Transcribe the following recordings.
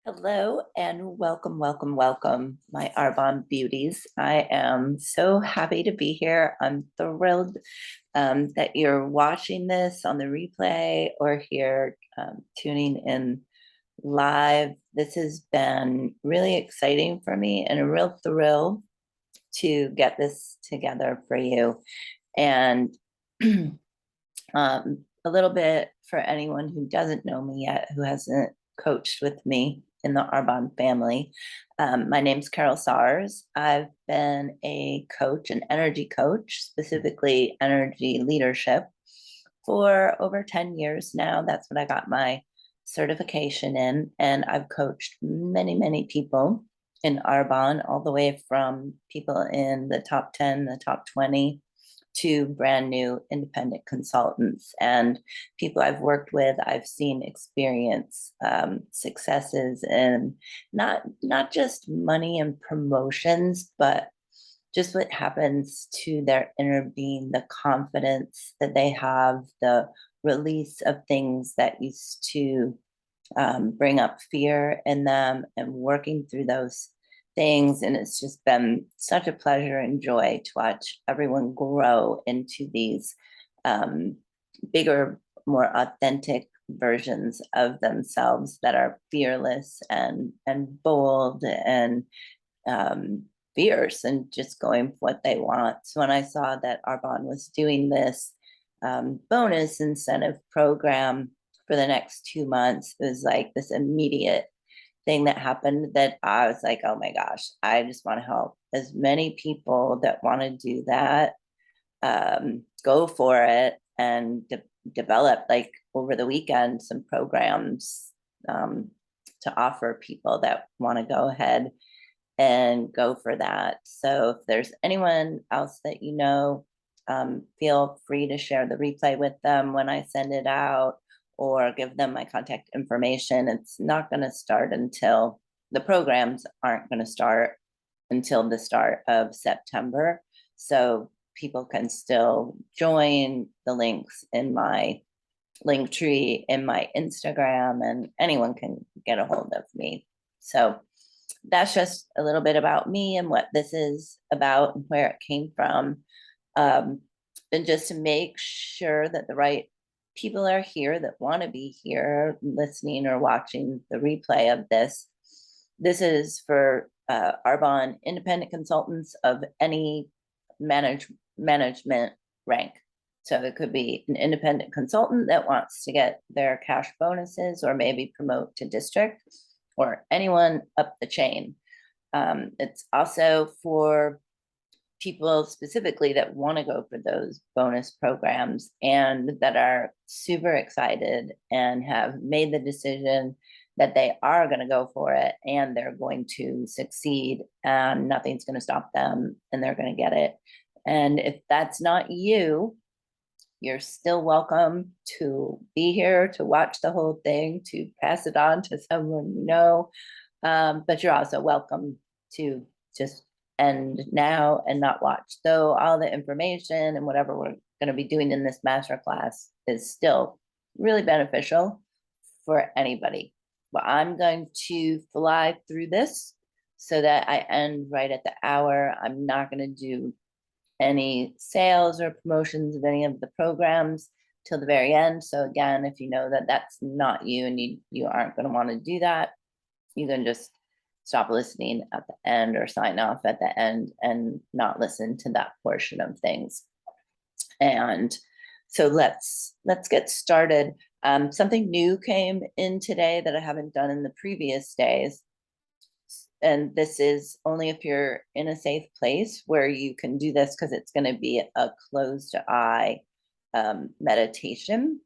Hello and welcome, welcome, welcome, my Arbonne beauties. I am so happy to be here. I'm thrilled that you're watching this on the replay or here tuning in live. This has been really exciting for me and a real thrill to get this together for you. And a little bit for anyone who doesn't know me yet, who hasn't coached with me in the Arbonne family. My name's Carol Sars. I've been a coach, an energy coach, specifically energy leadership, for over 10 years now. That's what I got my certification in. And I've coached many, many people in Arbonne, all the way from people in the top 10, the top 20, to brand new independent consultants and people I've worked with. I've seen experience successes and not just money and promotions, but just what happens to their inner being, the confidence that they have, the release of things that used to bring up fear in them, and working through those things. And it's just been such a pleasure and joy to watch everyone grow into these bigger, more authentic versions of themselves that are fearless and bold and fierce and just going for what they want. So when I saw that Arbonne was doing this bonus incentive program for the next 2 months, it was like this immediate thing that happened that I was like, oh my gosh, I just want to help as many people that want to do that. Go for it and develop, like over the weekend, some programs to offer people that want to go ahead and go for that. So if there's anyone else that you know, feel free to share the replay with them when I send it out, or give them my contact information. It's not going to start until the programs aren't going to start until the start of September. So people can still join the links in my link tree in my Instagram, and anyone can get a hold of me. So that's just a little bit about me and what this is about and where it came from. And just to make sure that the right people are here that want to be here listening or watching the replay of this. This is for Arbonne independent consultants of any management rank. So it could be an independent consultant that wants to get their cash bonuses or maybe promote to district, or anyone up the chain. It's also for people specifically that want to go for those bonus programs and that are super excited and have made the decision that they are going to go for it and they're going to succeed and nothing's going to stop them and they're going to get it. And if that's not you, you're still welcome to be here, to watch the whole thing, to pass it on to someone you know. But you're also welcome to just end now and not watch. Though all the information and whatever we're going to be doing in this masterclass is still really beneficial for anybody. But I'm going to fly through this so that I end right at the hour. I'm not going to do any sales or promotions of any of the programs till the very end. So again, if you know that that's not you and you aren't going to want to do that, you can just stop listening at the end or sign off at the end and not listen to that portion of things. And so let's get started. Something new came in today that I haven't done in the previous days. And this is only if you're in a safe place where you can do this, because it's going to be a closed eye meditation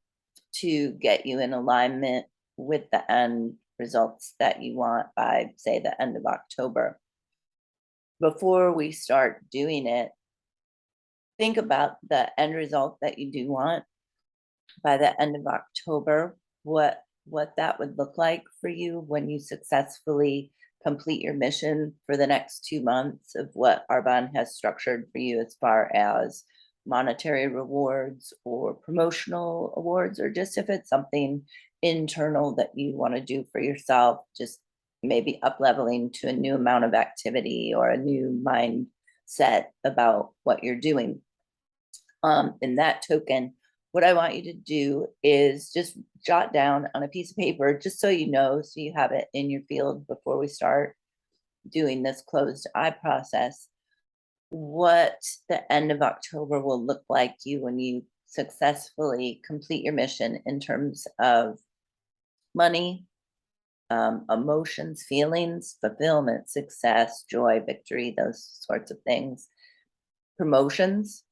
to get you in alignment with the end results that you want by, say, the end of October. Before we start doing it, think about the end result that you do want by the end of October, what that would look like for you when you successfully complete your mission for the next 2 months of what Arbonne has structured for you as far as monetary rewards or promotional awards, or just if it's something internal that you want to do for yourself, just maybe up leveling to a new amount of activity or a new mindset about what you're doing. In that token, what I want you to do is just jot down on a piece of paper, just so you know, so you have it in your field before we start doing this closed eye process, what the end of October will look like you when you successfully complete your mission in terms of money, emotions, feelings, fulfillment, success, joy, victory, those sorts of things, promotions,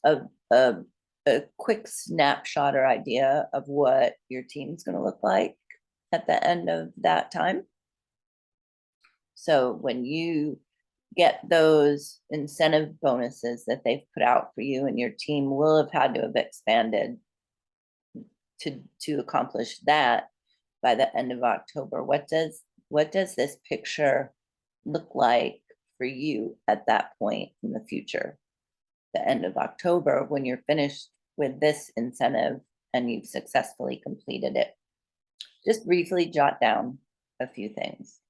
a, a, a quick snapshot or idea of what your team's going to look like at the end of that time. So when you get those incentive bonuses that they've put out for you, and your team will have had to have expanded to accomplish that by the end of October, what does this picture look like for you at that point in the future? The end of October, when you're finished with this incentive and you've successfully completed it. Just briefly jot down a few things.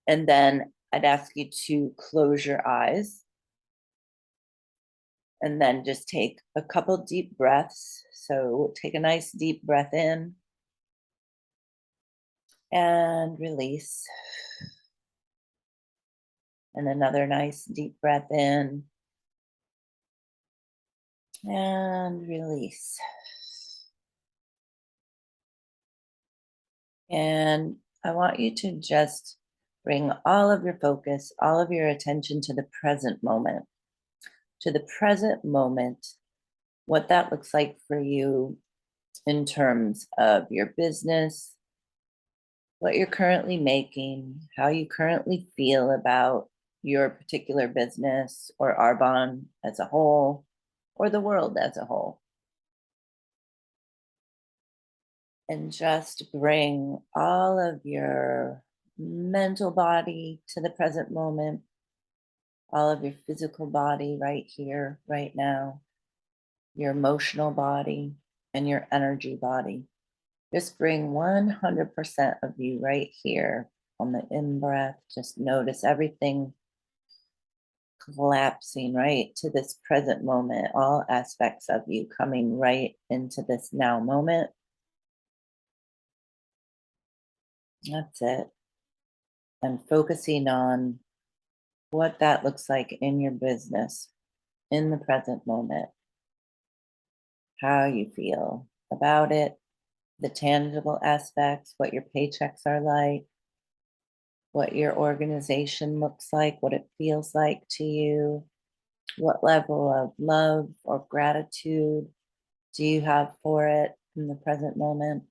And then I'd ask you to close your eyes and then just take a couple deep breaths. So take a nice deep breath in and release. And another nice deep breath in and release. And I want you to just bring all of your focus, all of your attention to the present moment. To the present moment, what that looks like for you in terms of your business, what you're currently making, how you currently feel about your particular business or Arbonne as a whole, or the world as a whole. And just bring all of your mental body to the present moment, all of your physical body right here, right now, your emotional body, and your energy body. Just bring 100% of you right here on the in-breath. Just notice everything collapsing right to this present moment, all aspects of you coming right into this now moment. That's it. And focusing on what that looks like in your business in the present moment, how you feel about it, the tangible aspects, what your paychecks are like, what your organization looks like, what it feels like to you, what level of love or gratitude do you have for it in the present moment.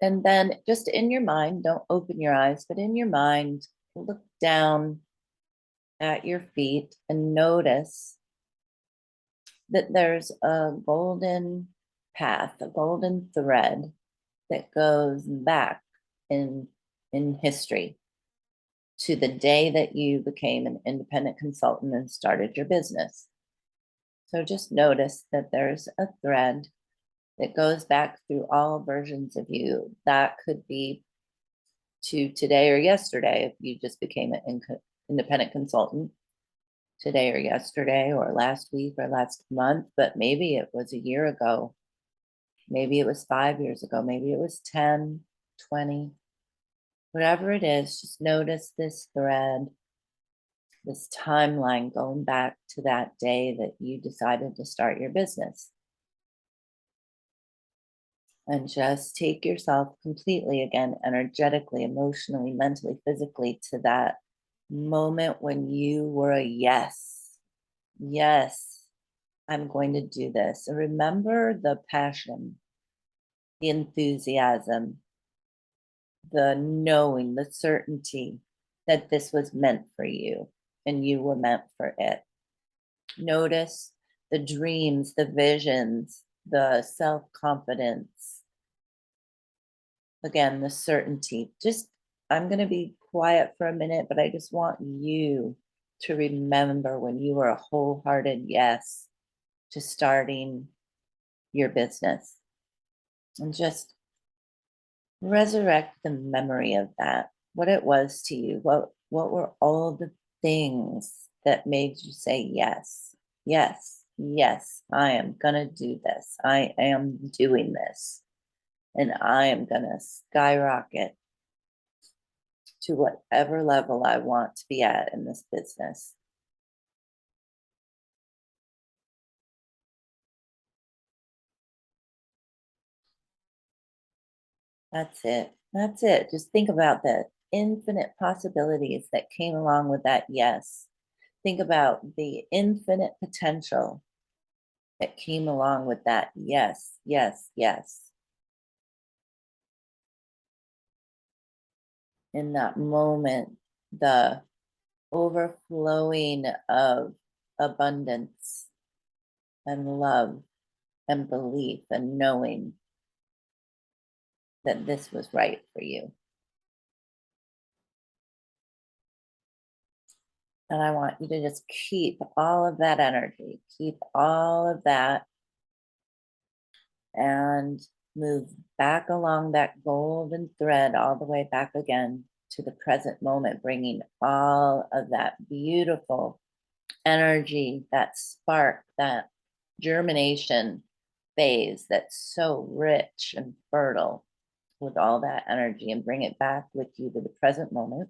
And then just in your mind, don't open your eyes, but in your mind, look down at your feet and notice that there's a golden path, a golden thread that goes back in history to the day that you became an independent consultant and started your business. So just notice that there's a thread that goes back through all versions of you. That could be to today or yesterday if you just became an independent consultant, today or yesterday or last week or last month, but maybe it was a year ago. Maybe it was 5 years ago. Maybe it was 10, 20, whatever it is. Just notice this thread, this timeline going back to that day that you decided to start your business. And just take yourself completely again, energetically, emotionally, mentally, physically, to that moment when you were a yes. Yes, I'm going to do this. And remember the passion, the enthusiasm, the knowing, the certainty that this was meant for you and you were meant for it. Notice the dreams, the visions, the self-confidence. Again, the certainty. Just, I'm going to be quiet for a minute, but I just want you to remember when you were a wholehearted yes to starting your business. And just resurrect the memory of that, what it was to you, what were all the things that made you say yes, yes, yes, I am gonna do this, I am doing this, and I am gonna skyrocket to whatever level I want to be at in this business. That's it. That's it. Just think about the infinite possibilities that came along with that yes. Think about the infinite potential that came along with that yes, yes, yes. In that moment, the overflowing of abundance and love and belief and knowing that this was right for you. And I want you to just keep all of that energy, keep all of that, and move back along that golden thread all the way back again to the present moment, bringing all of that beautiful energy, that spark, that germination phase that's so rich and fertile with all that energy, and bring it back with you to the present moment.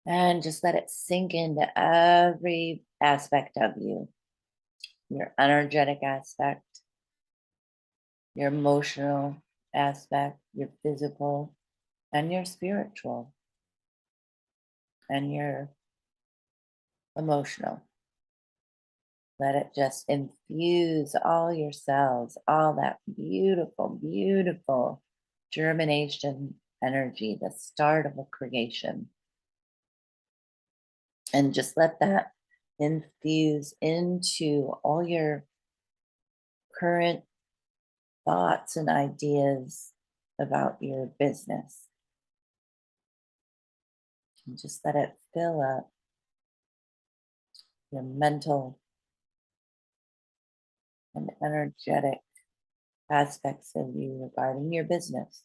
And just let it sink into every aspect of you, your energetic aspect, your emotional aspect, your physical, and your spiritual, and your emotional. Let it just infuse all your cells, all that beautiful, beautiful germination energy, the start of a creation. And just let that infuse into all your current thoughts and ideas about your business. And just let it fill up your mental and energetic aspects of you regarding your business.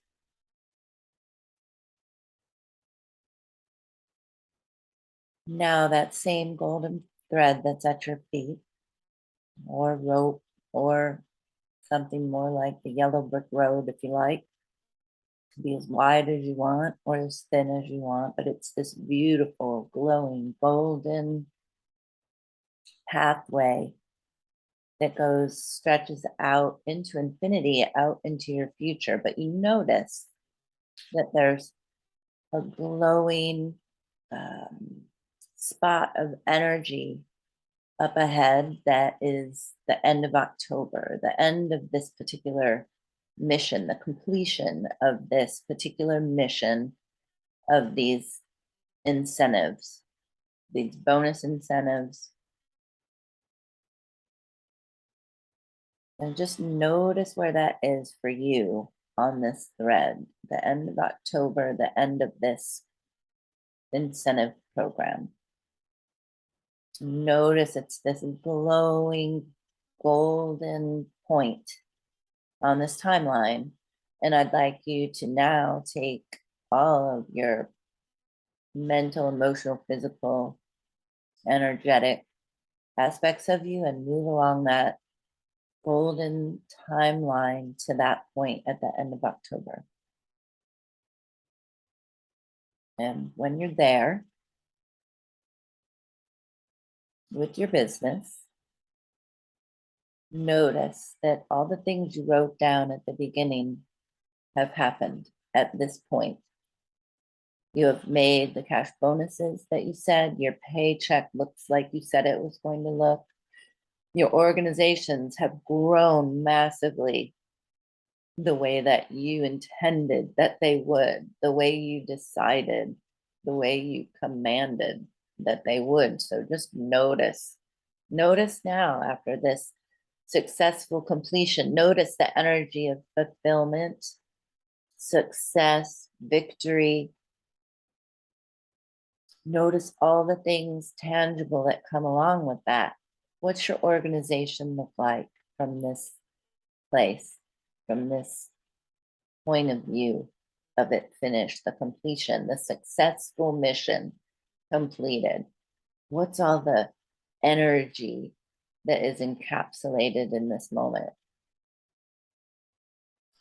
Now, that same golden thread that's at your feet, or rope, or something more like the yellow brick road, if you like, to be as wide as you want or as thin as you want, but it's this beautiful, glowing, golden pathway that goes, stretches out into infinity, out into your future. But you notice that there's a glowing spot of energy up ahead that is the end of October, the end of this particular mission, the completion of this particular mission of these incentives, these bonus incentives. And just notice where that is for you on this thread, the end of October, the end of this incentive program. Notice it's this glowing golden point on this timeline. And I'd like you to now take all of your mental, emotional, physical, energetic aspects of you and move along that golden timeline to that point at the end of October. And when you're there with your business, notice that all the things you wrote down at the beginning have happened at this point. You have made the cash bonuses that you said. Your paycheck looks like you said it was going to look. Your organizations have grown massively the way that you intended that they would, the way you decided, the way you commanded that they would. So just notice. Notice now, after this successful completion, notice the energy of fulfillment, success, victory. Notice all the things tangible that come along with that. What's your organization look like from this place, from this point of view of it finished, the completion, the successful mission completed? What's all the energy that is encapsulated in this moment?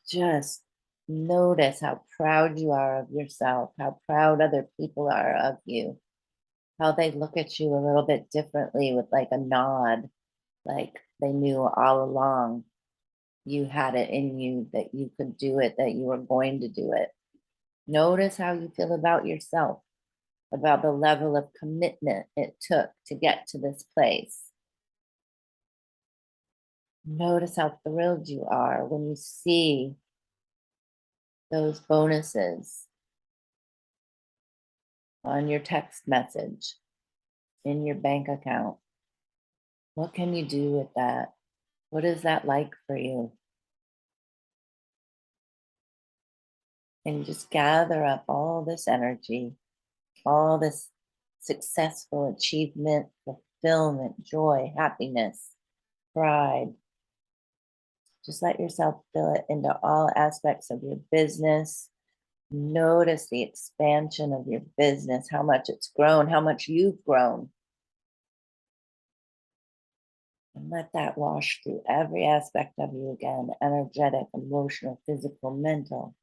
Just notice how proud you are of yourself, how proud other people are of you, how they look at you a little bit differently with like a nod, like they knew all along you had it in you, that you could do it, that you were going to do it. Notice how you feel about yourself, about the level of commitment it took to get to this place. Notice how thrilled you are when you see those bonuses on your text message, in your bank account. What can you do with that? What is that like for you? And just gather up all this energy, all this successful achievement, fulfillment, joy, happiness, pride. Just let yourself feel it into all aspects of your business. Notice the expansion of your business, how much it's grown, how much you've grown. And let that wash through every aspect of you again: energetic, emotional, physical, mental,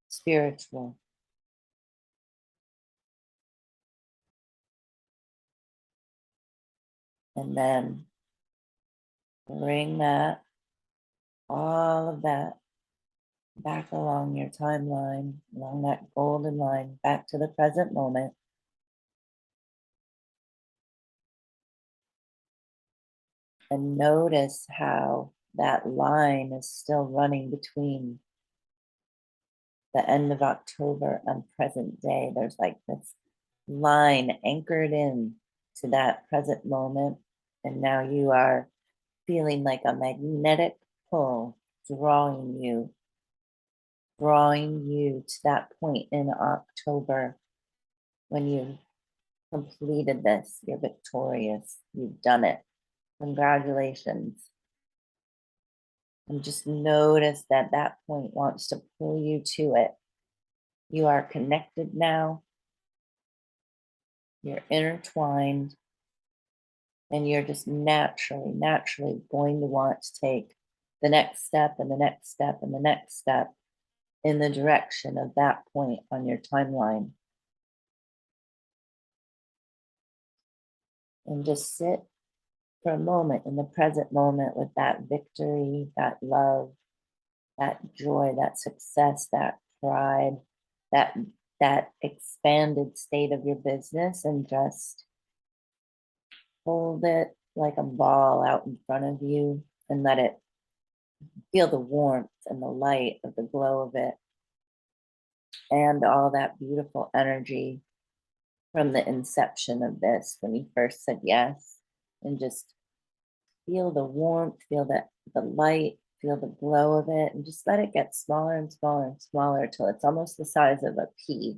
spiritual. And then bring that, all of that, back along your timeline, along that golden line, back to the present moment. And notice how that line is still running between the end of October and present day. There's like this line anchored in to that present moment. And now you are feeling like a magnetic pull drawing you to that point in October when you completed this. You're victorious. You've done it. Congratulations. And just notice that that point wants to pull you to it. You are connected now. You're intertwined. And you're just naturally going to want to take the next step and the next step and the next step in the direction of that point on your timeline. And just sit for a moment in the present moment with that victory, that love, that joy, that success, that pride, that that expanded state of your business, and just hold it like a ball out in front of you and let it feel the warmth and the light of the glow of it, and all that beautiful energy from the inception of this, when you first said yes. And just feel the warmth, feel the light, feel the glow of it, and just let it get smaller and smaller and smaller till it's almost the size of a pea,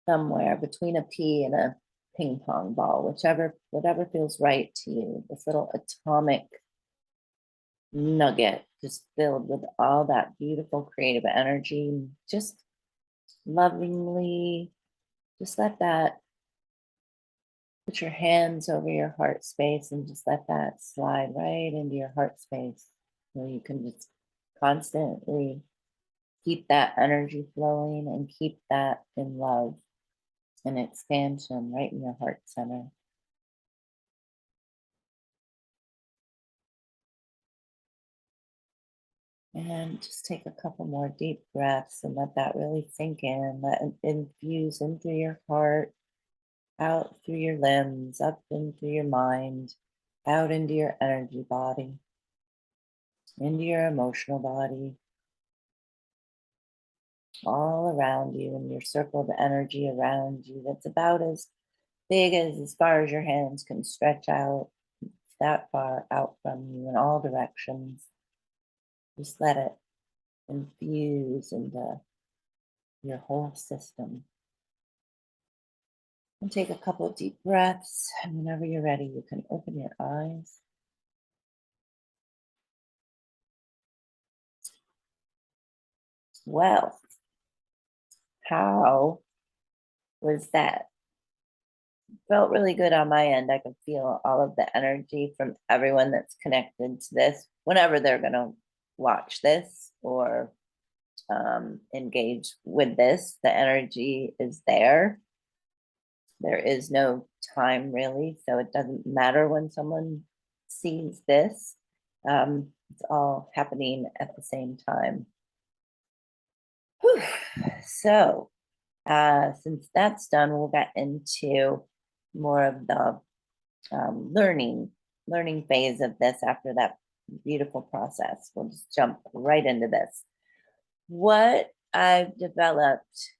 somewhere between a pea and a ping pong ball, whatever feels right to you. This little atomic nugget just filled with all that beautiful creative energy. Just lovingly, just let that, put your hands over your heart space and just let that slide right into your heart space, where you can just constantly keep that energy flowing and keep that in love and expansion right in your heart center. And just take a couple more deep breaths and let that really sink in, let it infuse into your heart, out through your limbs, up into your mind, out into your energy body, into your emotional body, all around you, and your circle of energy around you that's about as big as far as your hands can stretch out, that far out from you in all directions. Just let it infuse into your whole system. And take a couple of deep breaths. And whenever you're ready, you can open your eyes. Well, how was that? Felt really good on my end. I could feel all of the energy from everyone that's connected to this whenever they're going to watch this or engage with this. The energy is there. There is no time really, so it doesn't matter when someone sees this. It's all happening at the same time. Whew. So, since that's done, we'll get into more of the learning phase of this after that beautiful process. We'll just jump right into this. What I've developed,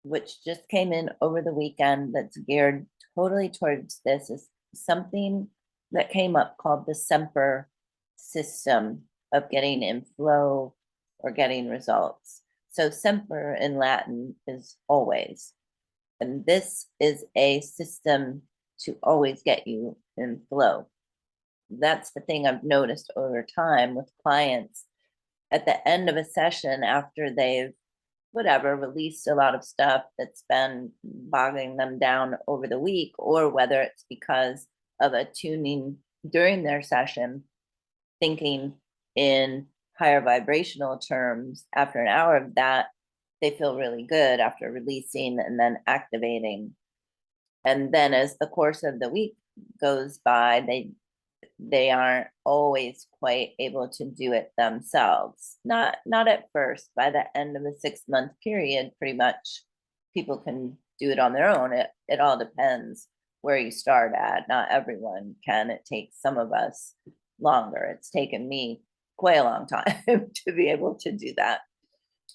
which just came in over the weekend, that's geared totally towards this, is something that came up called the S.E.M.P.E.R system of getting in flow or getting results. So S.E.M.P.E.R in Latin is always, and this is a system to always get you in flow. That's the thing I've noticed over time with clients. At the end of a session, after they've released a lot of stuff that's been bogging them down over the week, or whether it's because of a tuning during their session, thinking in higher vibrational terms, after an hour of that, they feel really good after releasing and then activating. And then as the course of the week goes by, they aren't always quite able to do it themselves. Not at first. By the end of a 6-month period, pretty much people can do it on their own. It all depends where you start at. Not everyone can. It takes some of us longer. It's taken me quite a long time to be able to do that.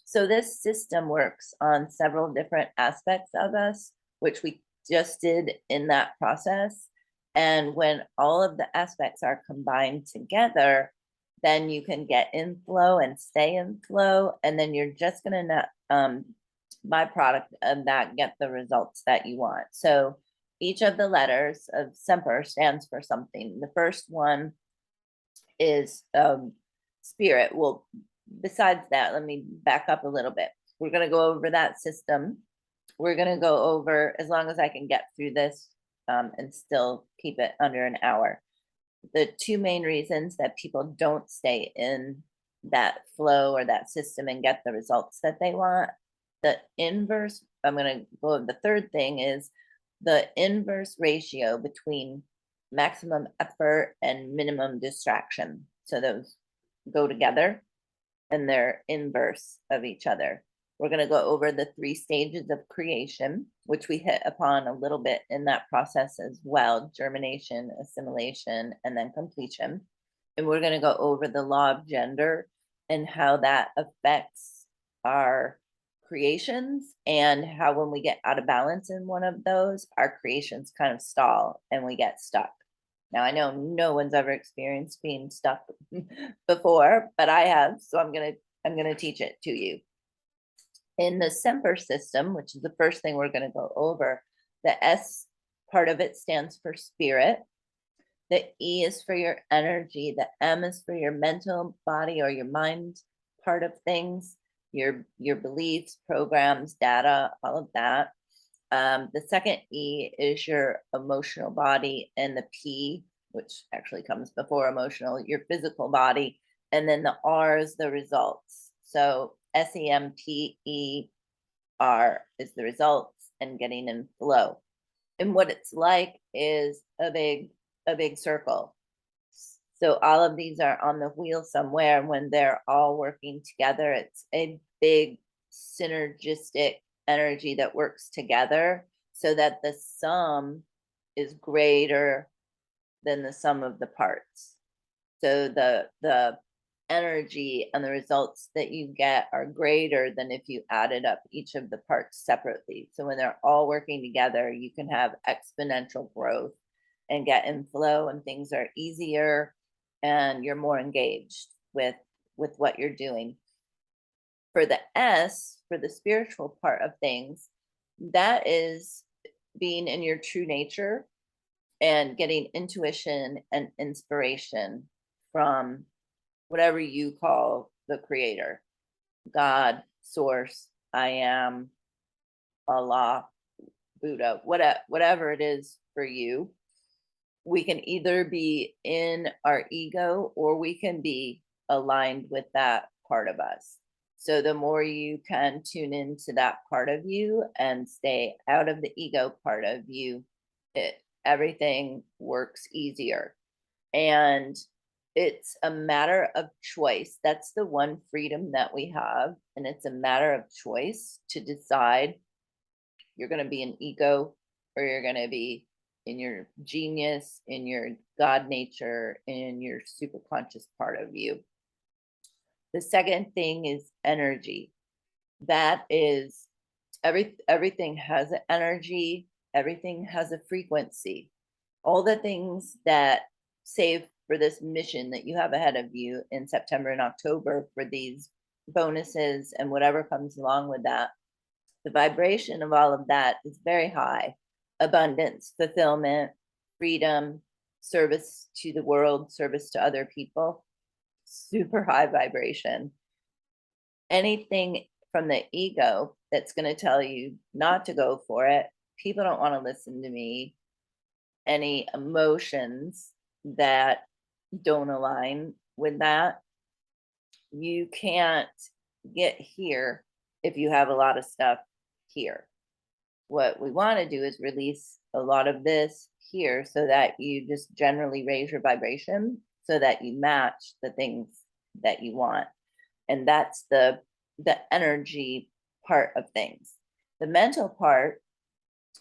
So this system works on several different aspects of us, which we just did in that process. And when all of the aspects are combined together, then you can get in flow and stay in flow. And then you're just going to byproduct of that, get the results that you want. So each of the letters of S.E.M.P.E.R stands for something. The first one is spirit. Well, besides that, let me back up a little bit. We're going to go over that system. We're going to go over, as long as I can get through this and still keep it under an hour, the two main reasons that people don't stay in that flow or that system and get the results that they want. The inverse, I'm going to go over the third thing, is the inverse ratio between maximum effort and minimum distraction. So those go together and they're inverse of each other. We're going to go over the 3 stages of creation, which we hit upon a little bit in that process as well: germination, assimilation, and then completion. And we're going to go over the law of gender and how that affects our creations, and how when we get out of balance in one of those, our creations kind of stall and we get stuck. Now, I know no one's ever experienced being stuck before, but I have, so I'm gonna teach it to you. In the S.E.M.P.E.R system, which is the first thing we're gonna go over, the S part of it stands for spirit. The E is for your energy. The M is for your mental body or your mind part of things, your beliefs, programs, data, all of that. The second E is your emotional body, and the P, which actually comes before emotional, your physical body, and then the R is the results. So S.E.M.P.E.R is the results and getting in flow. And what it's like is a big circle. So all of these are on the wheel somewhere. When they're all working together, it's a big synergistic energy that works together so that the sum is greater than the sum of the parts. So the energy and the results that you get are greater than if you added up each of the parts separately. So when they're all working together, you can have exponential growth and get in flow, and things are easier and you're more engaged with what you're doing. For the S, for the spiritual part of things, that is being in your true nature and getting intuition and inspiration from whatever you call the creator. God, source, I am, Allah, Buddha, whatever it is for you. We can either be in our ego or we can be aligned with that part of us. So the more you can tune into that part of you and stay out of the ego part of you, everything works easier. And it's a matter of choice. That's the one freedom that we have. And it's a matter of choice to decide you're going to be an ego or you're going to be in your genius, in your God nature, in your super conscious part of you. The second thing is energy. That is everything has an energy, everything has a frequency. All the things that save for this mission that you have ahead of you in September and October for these bonuses and whatever comes along with that, the vibration of all of that is very high. Abundance, fulfillment, freedom, service to the world, service to other people, super high vibration. Anything from the ego that's going to tell you not to go for it, people don't want to listen to me, any emotions that don't align with that, you can't get here if you have a lot of stuff here. What we want to do is release a lot of this here so that you just generally raise your vibration so that you match the things that you want. And that's the energy part of things. The mental part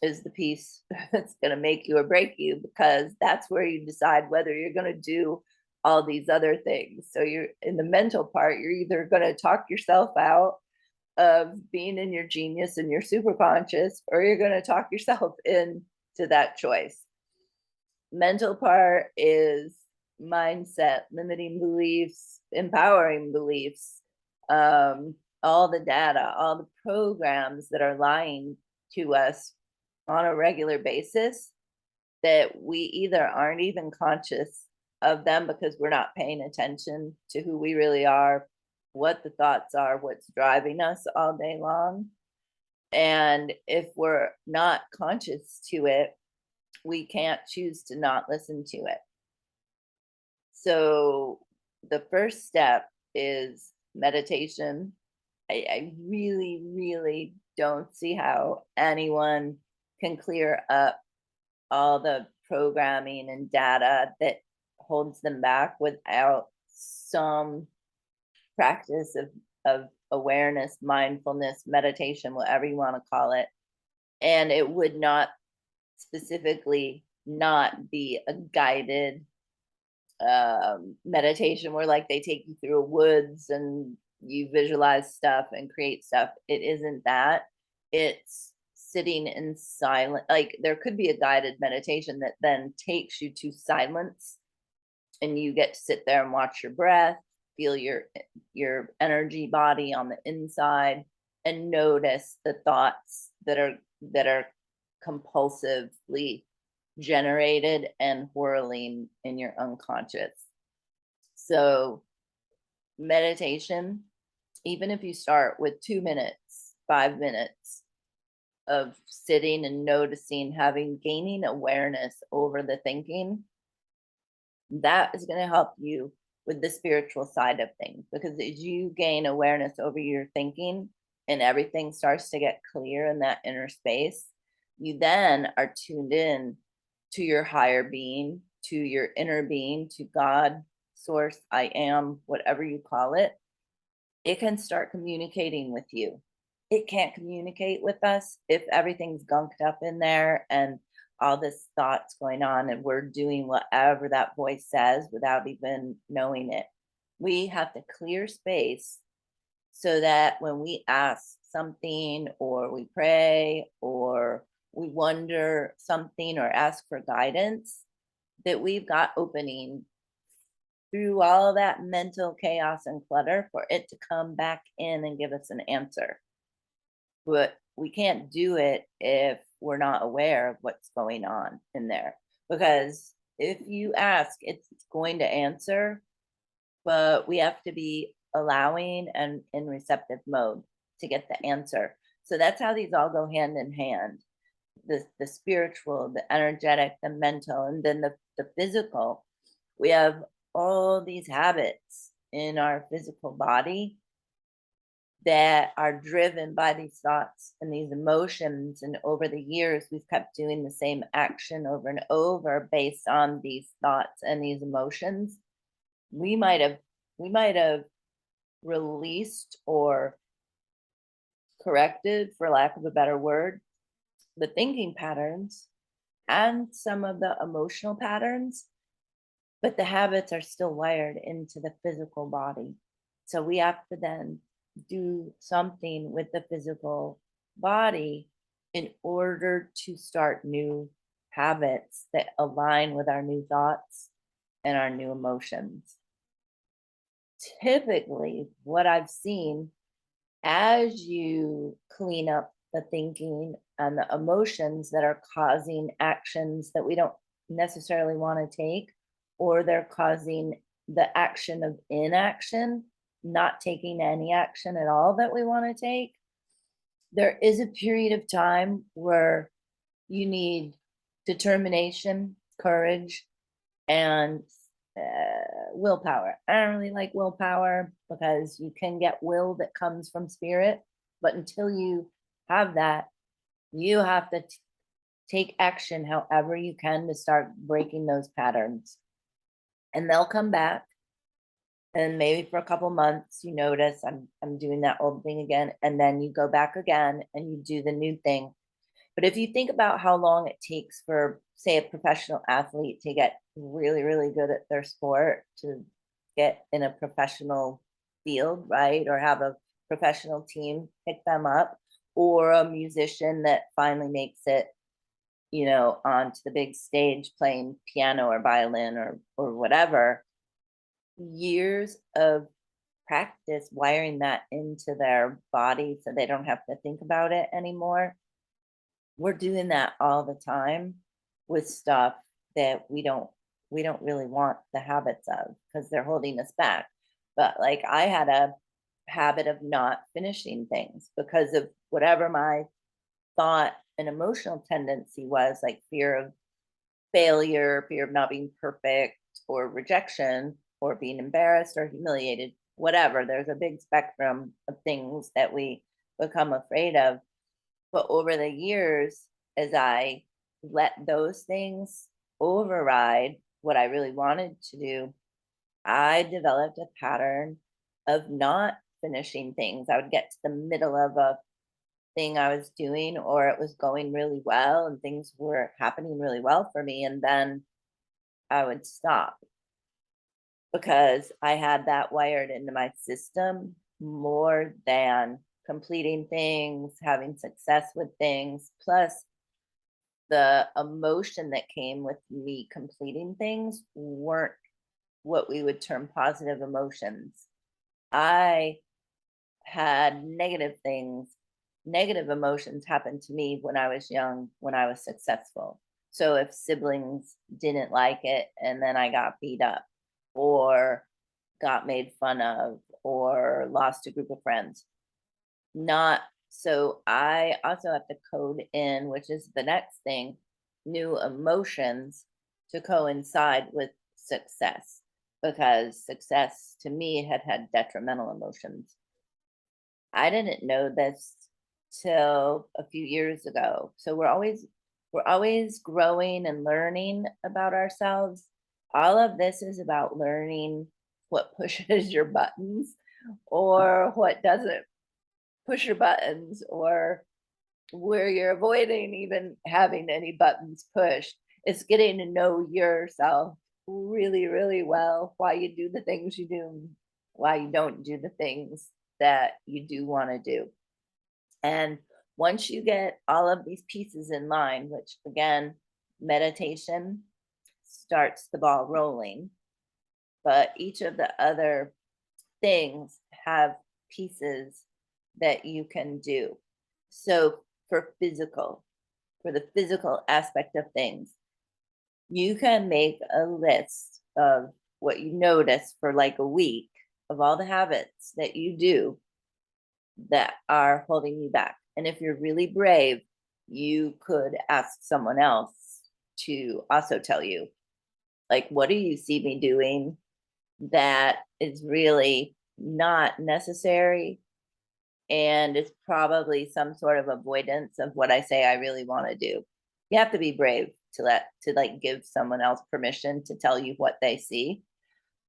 is the piece that's going to make you or break you, because that's where you decide whether you're going to do all these other things. So you're in the mental part, you're either going to talk yourself out of being in your genius and your super conscious, or you're going to talk yourself into that choice. Mental part is mindset, limiting beliefs, empowering beliefs, all the data, all the programs that are lying to us on a regular basis that we either aren't even conscious of them because we're not paying attention to who we really are, what the thoughts are, what's driving us all day long. And if we're not conscious to it, we can't choose to not listen to it. So the first step is meditation. I really, really don't see how anyone can clear up all the programming and data that holds them back without some practice of awareness, mindfulness, meditation, whatever you want to call it. And it would not specifically not be a guided meditation where like they take you through a woods and you visualize stuff and create stuff. It isn't that. It's sitting in silence. Like there could be a guided meditation that then takes you to silence and you get to sit there and watch your breath, feel your energy body on the inside, and notice the thoughts that are compulsively generated and whirling in your unconscious. So meditation, even if you start with 2 minutes, 5 minutes of sitting and noticing, gaining awareness over the thinking, that is going to help you with the spiritual side of things, because as you gain awareness over your thinking and everything starts to get clear in that inner space, you then are tuned in to your higher being, to your inner being, to God, source, I am, whatever you call it. It can start communicating with you. It can't communicate with us if everything's gunked up in there and all this thoughts going on and we're doing whatever that voice says without even knowing it. We have to clear space so that when we ask something or we pray or we wonder something or ask for guidance, that we've got opening through all that mental chaos and clutter for it to come back in and give us an answer. But we can't do it if we're not aware of what's going on in there. Because if you ask, it's going to answer, but we have to be allowing and in receptive mode to get the answer. So that's how these all go hand in hand. The spiritual, the energetic, the mental, and then the physical. We have all these habits in our physical body that are driven by these thoughts and these emotions. And over the years, we've kept doing the same action over and over based on these thoughts and these emotions. We might have released or corrected, for lack of a better word, the thinking patterns and some of the emotional patterns, but the habits are still wired into the physical body. So we have to then do something with the physical body in order to start new habits that align with our new thoughts and our new emotions. Typically, what I've seen, as you clean up the thinking and the emotions that are causing actions that we don't necessarily want to take, or they're causing the action of inaction, not taking any action at all that we want to take, there is a period of time where you need determination, courage, and willpower. I don't really like willpower because you can get will that comes from spirit, but until you have that, you have to take action however you can to start breaking those patterns. And they'll come back. And maybe for a couple months, you notice I'm doing that old thing again. And then you go back again and you do the new thing. But if you think about how long it takes for, say, a professional athlete to get really, really good at their sport, to get in a professional field, right? Or have a professional team pick them up, or a musician that finally makes it, onto the big stage playing piano or violin or whatever. Years of practice wiring that into their body so they don't have to think about it anymore. We're doing that all the time with stuff that we don't really want the habits of because they're holding us back. But like I had a habit of not finishing things because of whatever my thought and emotional tendency was, like fear of failure, fear of not being perfect, or rejection, or being embarrassed or humiliated, whatever. There's a big spectrum of things that we become afraid of. But over the years, as I let those things override what I really wanted to do, I developed a pattern of not finishing things. I would get to the middle of a thing I was doing, or it was going really well and things were happening really well for me. And then I would stop because I had that wired into my system more than completing things, having success with things, plus the emotion that came with me completing things weren't what we would term positive emotions. I had negative emotions happen to me when I was young, when I was successful. So if siblings didn't like it and then I got beat up or got made fun of or lost a group of friends, not so I also have to code in, which is the next thing, new emotions to coincide with success, because success to me had detrimental emotions. I didn't know this till a few years ago. So we're always growing and learning about ourselves. All of this is about learning what pushes your buttons or what doesn't push your buttons, or where you're avoiding even having any buttons pushed. It's getting to know yourself really, really well, why you do the things you do, why you don't do the things that you do want to do. And once you get all of these pieces in line, which again, meditation starts the ball rolling, but each of the other things have pieces that you can do. So for the physical aspect of things, you can make a list of what you notice for like a week of all the habits that you do that are holding you back. And if you're really brave, you could ask someone else to also tell you, like, what do you see me doing that is really not necessary? And it's probably some sort of avoidance of what I say I really want to do. You have to be brave to like give someone else permission to tell you what they see,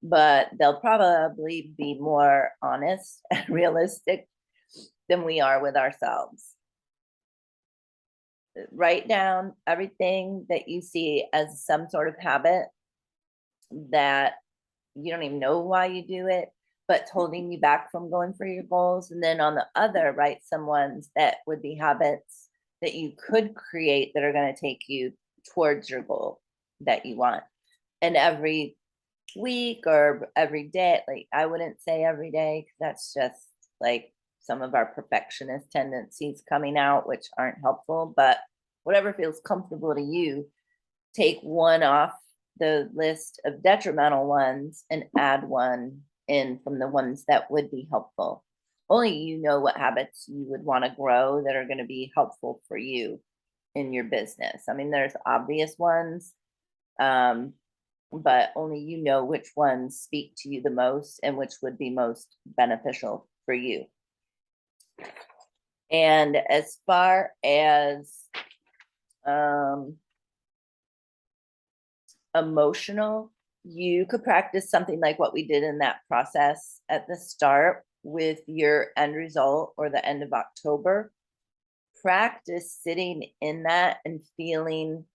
but they'll probably be more honest and realistic than we are with ourselves. Write down everything that you see as some sort of habit that you don't even know why you do it, but it's holding you back from going for your goals. And then on the other, write some ones that would be habits that you could create that are going to take you towards your goal that you want. And every week or every day, like I wouldn't say every day, because that's just like some of our perfectionist tendencies coming out, which aren't helpful, but whatever feels comfortable to you, take one off the list of detrimental ones and add one in from the ones that would be helpful. Only you know what habits you would want to grow that are going to be helpful for you in your business. I mean, there's obvious ones, but only you know which ones speak to you the most and which would be most beneficial for you. And as far as emotional, you could practice something like what we did in that process at the start with your end result or the end of October. Practice sitting in that and feeling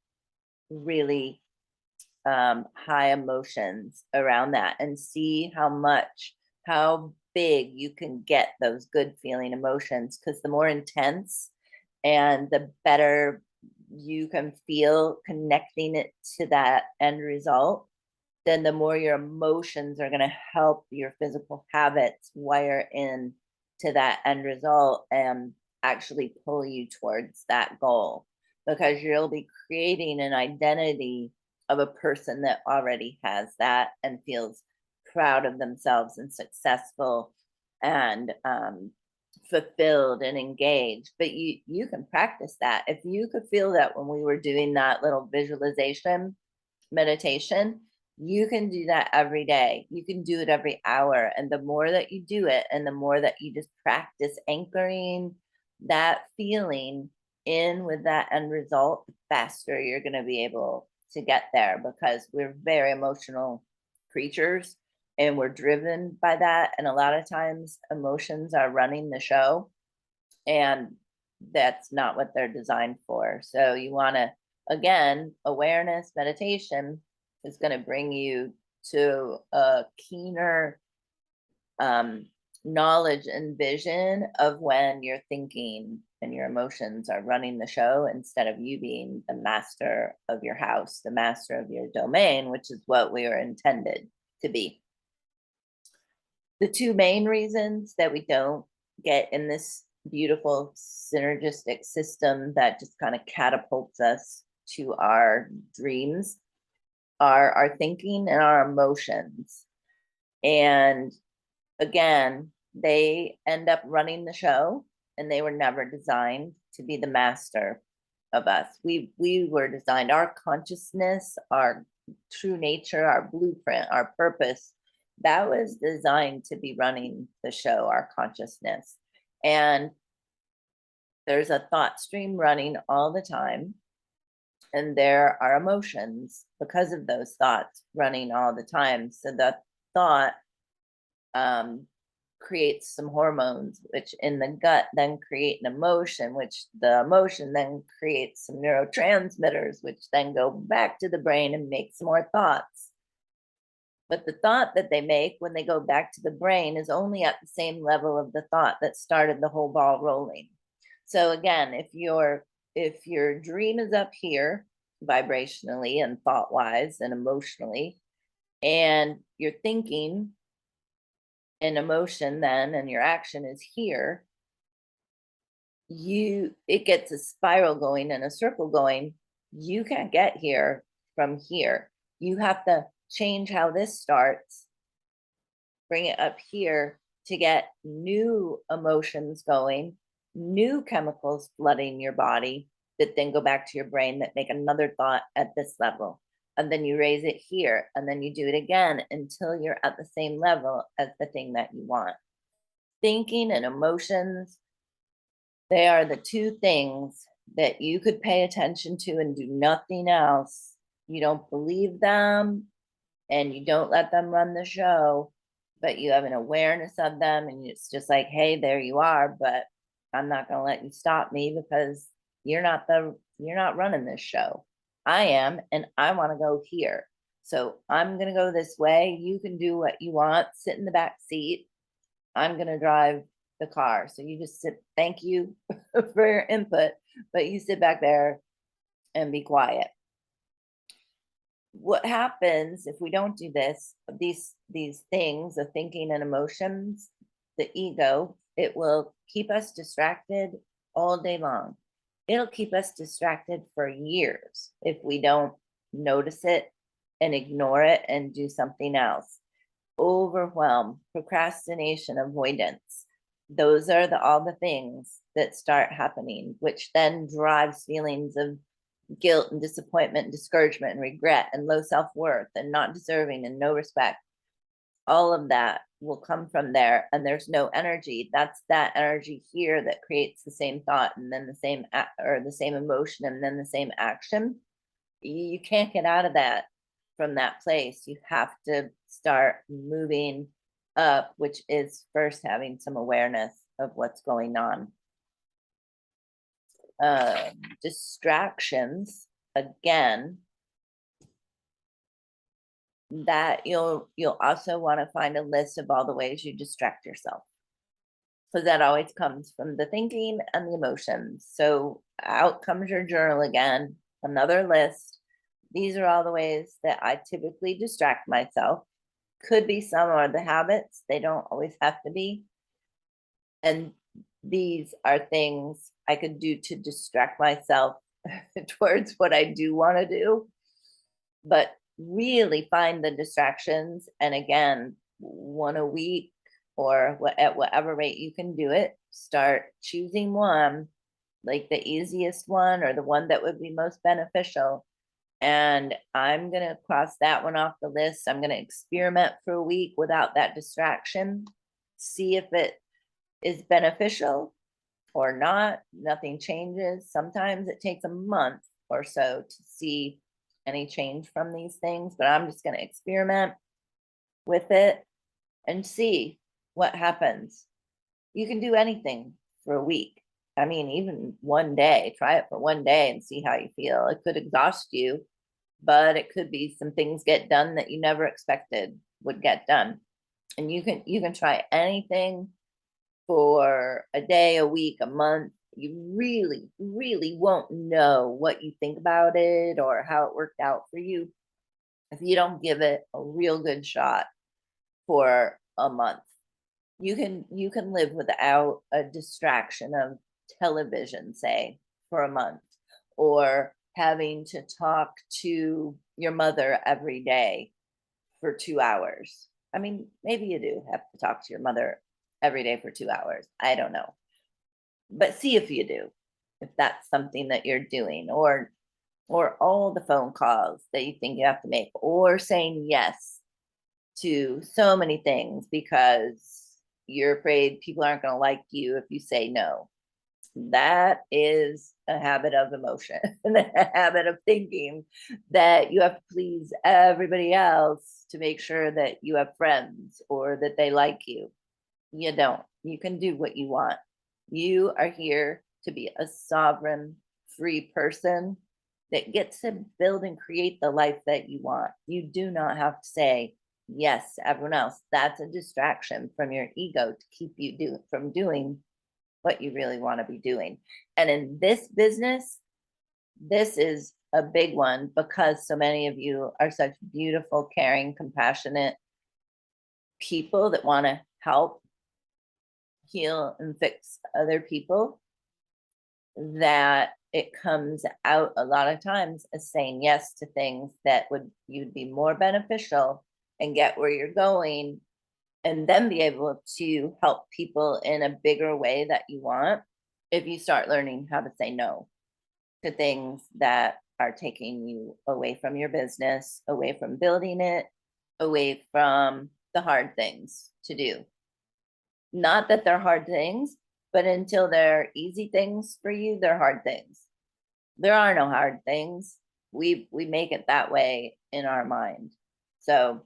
really high emotions around that, and see how big you can get those good feeling emotions, because the more intense and the better you can feel connecting it to that end result, then the more your emotions are going to help your physical habits wire in to that end result and actually pull you towards that goal, because you'll be creating an identity of a person that already has that and feels proud of themselves and successful and fulfilled and engaged. But you can practice that. If you could feel that when we were doing that little visualization meditation, you can do that every day. You can do it every hour. And the more that you do it, and the more that you just practice anchoring that feeling in with that end result, the faster you're going to be able to get there, because we're very emotional creatures and we're driven by that. And a lot of times emotions are running the show, and that's not what they're designed for. So you want to, again, awareness meditation is going to bring you to a keener knowledge and vision of when your thinking and your emotions are running the show, instead of you being the master of your house, the master of your domain, which is what we were intended to be. The two main reasons that we don't get in this beautiful synergistic system that just kind of catapults us to our dreams are our thinking and our emotions. And again, they end up running the show, and they were never designed to be the master of us. We were designed, our consciousness, our true nature, our blueprint, our purpose, that was designed to be running the show, our consciousness. And there's a thought stream running all the time, and there are emotions because of those thoughts running all the time. So the thought creates some hormones, which in the gut then create an emotion, which the emotion then creates some neurotransmitters, which then go back to the brain and make some more thoughts. But the thought that they make when they go back to the brain is only at the same level of the thought that started the whole ball rolling. So again, if your dream is up here vibrationally and thought wise and emotionally, and your thinking and emotion then and your action is here, it gets a spiral going and a circle going. You can't get here from here. You have to change how this starts bring it up here to get new emotions going, new chemicals flooding your body that then go back to your brain that make another thought at this level. And then you raise it here, and then you do it again until you're at the same level as the thing that you want. Thinking and emotions, they are the two things that you could pay attention to and do nothing else. You don't believe them and you don't let them run the show, but you have an awareness of them, and it's just like, hey, there you are, but I'm not going to let you stop me because you're not running this show. I am, and I want to go here. So I'm going to go this way. You can do what you want, sit in the back seat. I'm going to drive the car. So you just sit, thank you for your input, but you sit back there and be quiet. What happens if we don't do this, these things of thinking and emotions, the ego, it will keep us distracted all day long. It'll keep us distracted for years if we don't notice it and ignore it and do something else. Overwhelm, procrastination, avoidance. Those are all the things that start happening, which then drives feelings of guilt and disappointment and discouragement and regret and low self-worth and not deserving and no respect. All of that will come from there, and there's no energy. That's that energy here that creates the same thought and then the same or the same emotion and then the same action. You can't get out of that from that place. You have to start moving up, which is first having some awareness of what's going on. Distractions, again, that you'll also want to find a list of all the ways you distract yourself, because that always comes from the thinking and the emotions. So out comes your journal again, another list. These are all the ways that I typically distract myself. Could be some are the habits, they don't always have to be. And these are things I could do to distract myself towards what I do want to do. But really find the distractions. And again, one a week or at whatever rate you can do it, start choosing one, like the easiest one or the one that would be most beneficial. And I'm going to cross that one off the list. I'm going to experiment for a week without that distraction, see if it is beneficial or not. Nothing changes. Sometimes it takes a month or so to see any change from these things, but I'm just going to experiment with it and see what happens. You can do anything for a week. I mean, even one day, try it for one day and see how you feel. It could exhaust you, but it could be some things get done that you never expected would get done. And you can try anything for a day, a week, a month. You really, really won't know what you think about it or how it worked out for you if you don't give it a real good shot for a month. You can live without a distraction of television, say, for a month, or having to talk to your mother every day for 2 hours. I mean, maybe you do have to talk to your mother every day for 2 hours. I don't know. But see if you do, if that's something that you're doing, or all the phone calls that you think you have to make, or saying yes to so many things because you're afraid people aren't going to like you if you say no. That is a habit of emotion and a habit of thinking that you have to please everybody else to make sure that you have friends or that they like you. You don't. You can do what you want. You are here to be a sovereign, free person that gets to build and create the life that you want. You do not have to say yes to everyone else. That's a distraction from your ego to keep you from doing what you really want to be doing. And in this business, this is a big one because so many of you are such beautiful, caring, compassionate people that want to help heal and fix other people, that it comes out a lot of times as saying yes to things that you'd be more beneficial and get where you're going and then be able to help people in a bigger way that you want if you start learning how to say no to things that are taking you away from your business, away from building it, away from the hard things to do. Not that they're hard things, but until they're easy things for you, they're hard things. There are no hard things. We make it that way in our mind. So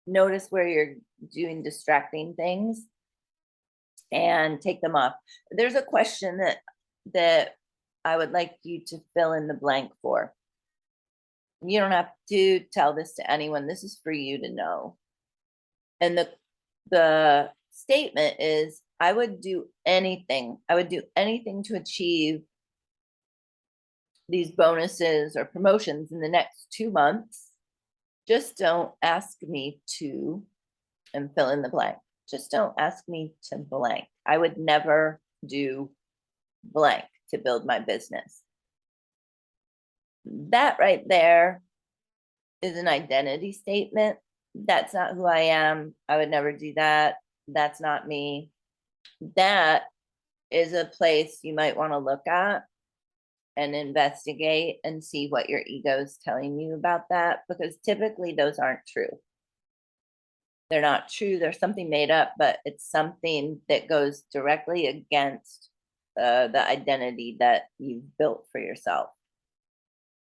notice where you're doing distracting things and take them off. There's a question that I would like you to fill in the blank for. You don't have to tell this to anyone. This is for you to know. And the statement is, I would do anything. I would do anything to achieve these bonuses or promotions in the next 2 months. Just don't ask me to, and fill in the blank. Just don't ask me to blank. I would never do blank to build my business. That right there is an identity statement. That's not who I am. I would never do that. That's not me. That is a place you might want to look at and investigate and see what your ego is telling you about that, because typically those aren't true. They're not true. There's something made up, but it's something that goes directly against the identity that you've built for yourself.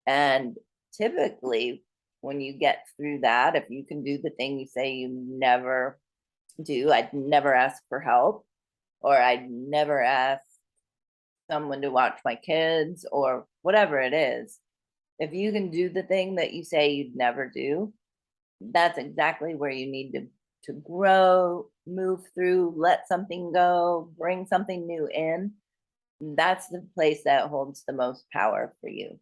And typically, when you get through that, if you can do the thing you say you never do, I'd never ask for help, or I'd never ask someone to watch my kids, or whatever it is. If you can do the thing that you say you'd never do, that's exactly where you need to grow, move through, let something go, bring something new in. That's the place that holds the most power for you.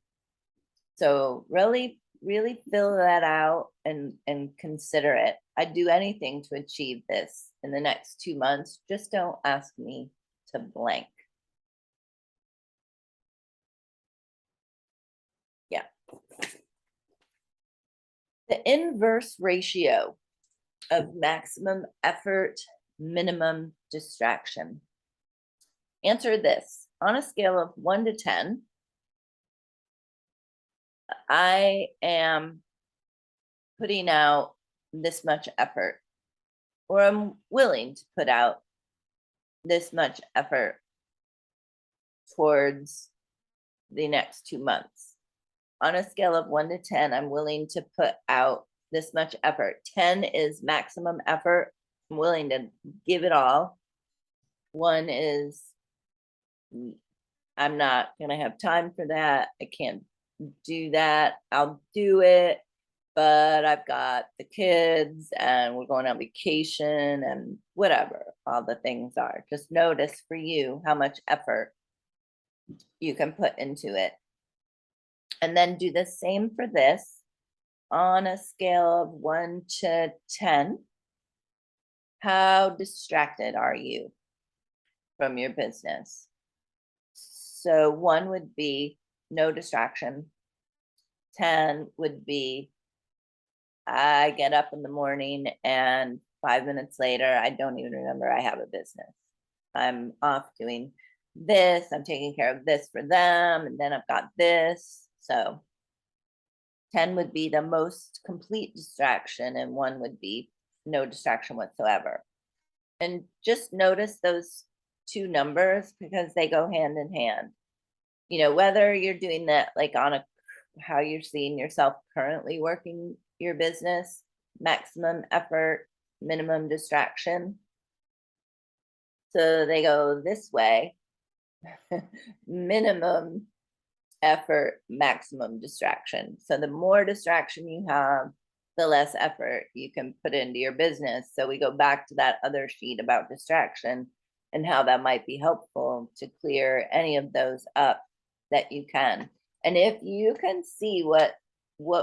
So really, really fill that out and consider it. I'd do anything to achieve this in the next 2 months. Just don't ask me to blank. Yeah. The inverse ratio of maximum effort, minimum distraction. Answer this. On a scale of 1 to 10, I am putting out this much effort, or I'm willing to put out this much effort towards the next 2 months. On a scale of 1 to 10, I'm willing to put out this much effort. 10 is maximum effort. I'm willing to give it all. 1 is, I'm not going to have time for that. I can't do that. I'll do it, but I've got the kids and we're going on vacation and whatever all the things are. Just notice for you how much effort you can put into it. And then do the same for this. On a scale of 1 to 10, how distracted are you from your business? So 1 would be no distraction. 10 would be, I get up in the morning and 5 minutes later, I don't even remember I have a business. I'm off doing this. I'm taking care of this for them. And then I've got this. So 10 would be the most complete distraction, and 1 would be no distraction whatsoever. And just notice those 2 numbers because they go hand in hand. You know, whether you're doing that like on how you're seeing yourself currently working your business, maximum effort, minimum distraction. So they go this way, minimum effort, maximum distraction. So the more distraction you have, the less effort you can put into your business. So we go back to that other sheet about distraction and how that might be helpful to clear any of those up that you can. And if you can see what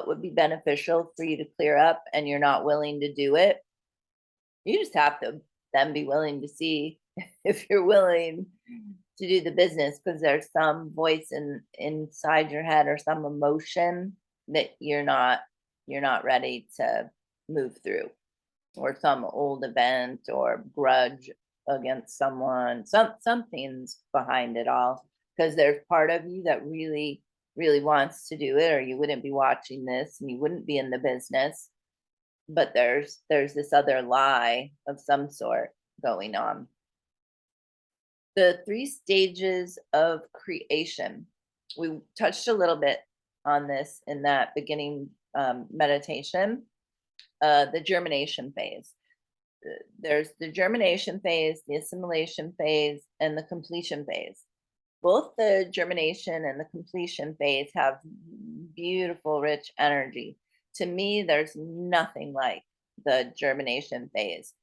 would be beneficial for you to clear up and you're not willing to do it, you just have to then be willing to see if you're willing to do the business, because there's some voice inside your head or some emotion that you're not ready to move through. or some old event or grudge against someone. Something's behind it all, because there's part of you that really wants to do it, or you wouldn't be watching this and you wouldn't be in the business. But there's this other lie of some sort going on. The 3 stages of creation. We touched a little bit on this in that beginning meditation. The germination phase. There's the germination phase, the assimilation phase, and the completion phase. Both the germination and the completion phase have beautiful, rich energy. To me, there's nothing like the germination phase.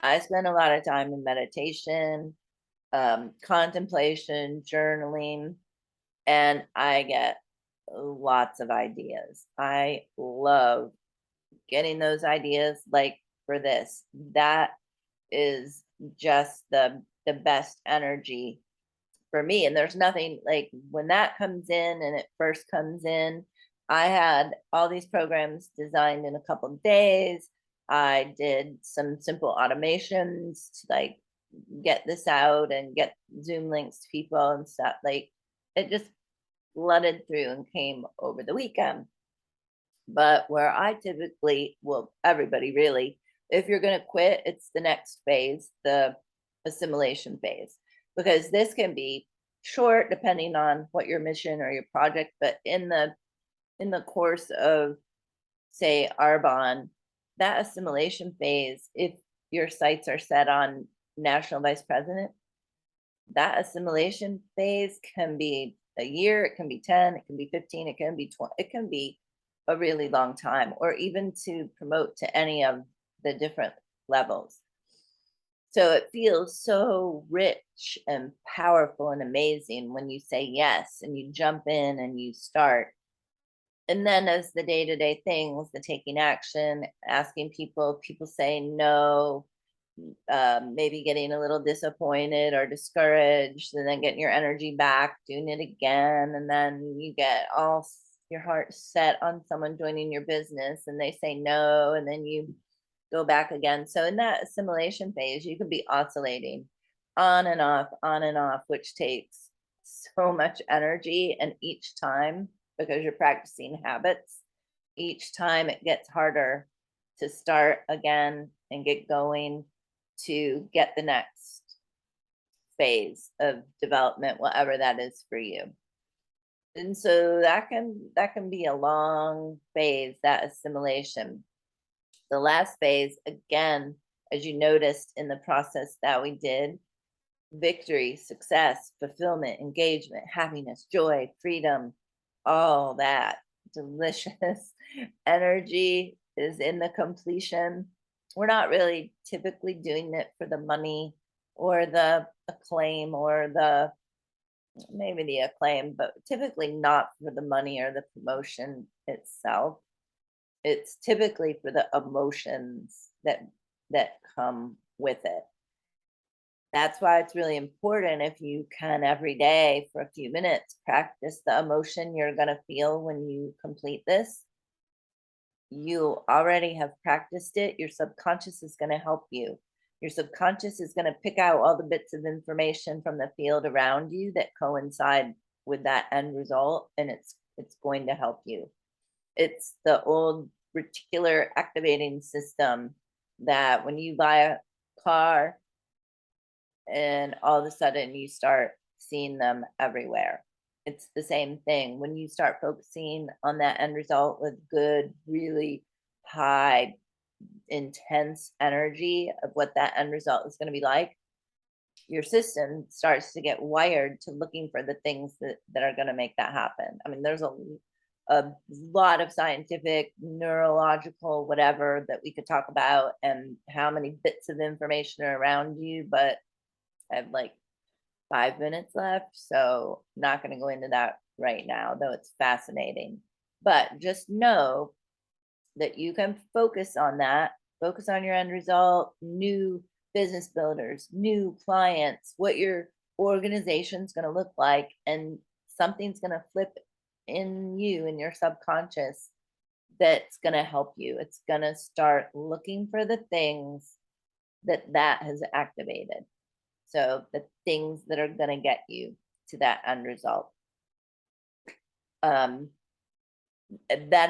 I spend a lot of time in meditation, contemplation, journaling, and I get lots of ideas. I love getting those ideas, like for this. That is just the best energy for me. And there's nothing like when that comes in and it first comes in. I had all these programs designed in a couple of days. I did some simple automations to like get this out and get Zoom links to people and stuff. Like it just flooded through and came over the weekend. But where I typically, well, everybody really, if you're going to quit, it's the next phase, the assimilation phase, because this can be short depending on what your mission or your project. But in the course of, say, Arbonne, that assimilation phase, if your sights are set on national vice president, that assimilation phase can be a year, it can be 10, it can be 15, it can be 20, it can be a really long time, or even to promote to any of the different levels. So it feels so rich and powerful and amazing when you say yes and you jump in and you start. And then as the day-to-day things, the taking action, asking people say no, maybe getting a little disappointed or discouraged, and then getting your energy back, doing it again, and then you get all your heart set on someone joining your business and they say no, and then you go back again. So in that assimilation phase, you could be oscillating on and off, which takes so much energy. And each time, because you're practicing habits, each time it gets harder to start again and get going to get the next phase of development, whatever that is for you. And so that can be a long phase, that assimilation. The last phase, again, as you noticed in the process that we did, victory, success, fulfillment, engagement, happiness, joy, freedom, all that delicious energy is in the completion. We're not really typically doing it for the money or the acclaim, or the maybe the acclaim, but typically not for the money or the promotion itself. It's typically for the emotions that come with it. That's why it's really important, if you can every day for a few minutes, practice the emotion you're going to feel when you complete this. You already have practiced it. Your subconscious is going to help you. Your subconscious is going to pick out all the bits of information from the field around you that coincide with that end result, and it's going to help you. It's the old reticular activating system that when you buy a car and all of a sudden you start seeing them everywhere. It's the same thing when you start focusing on that end result with good, really high, intense energy of what that end result is going to be like. Your system starts to get wired to looking for the things that are going to make that happen. I mean, there's a lot of scientific, neurological, whatever that we could talk about, and how many bits of information are around you, but I have like 5 minutes left, so I'm not going to go into that right now, though it's fascinating. But just know that you can focus on that, focus on your end result, new business builders, new clients, what your organization's going to look like, and something's going to flip in you, in your subconscious, that's going to help you. It's going to start looking for the things that has activated. So the things that are going to get you to that end result. That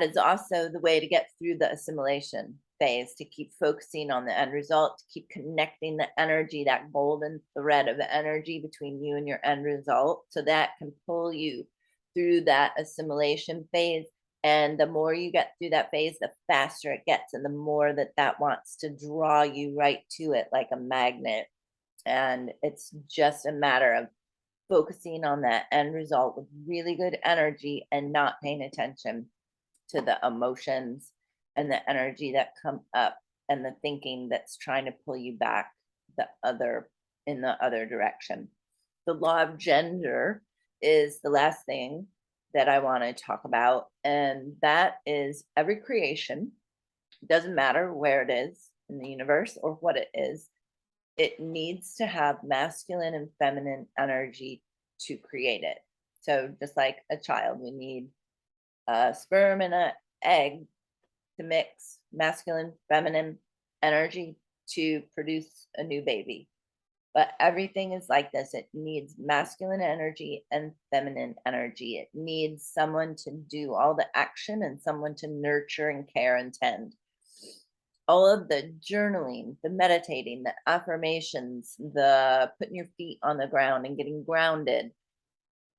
is also the way to get through the assimilation phase, to keep focusing on the end result, to keep connecting the energy, that golden thread of energy between you and your end result, so that can pull you through that assimilation phase. And the more you get through that phase, the faster it gets, and the more that wants to draw you right to it like a magnet. And it's just a matter of focusing on that end result with really good energy and not paying attention to the emotions and the energy that come up and the thinking that's trying to pull you back in the other direction. The law of gender is the last thing that I want to talk about, and that is every creation, doesn't matter where it is in the universe or what it is, it needs to have masculine and feminine energy to create it. So just like a child, we need a sperm and an egg to mix masculine, feminine energy to produce a new baby. But everything is like this. It needs masculine energy and feminine energy. It needs someone to do all the action and someone to nurture and care and tend. All of the journaling, the meditating, the affirmations, the putting your feet on the ground and getting grounded,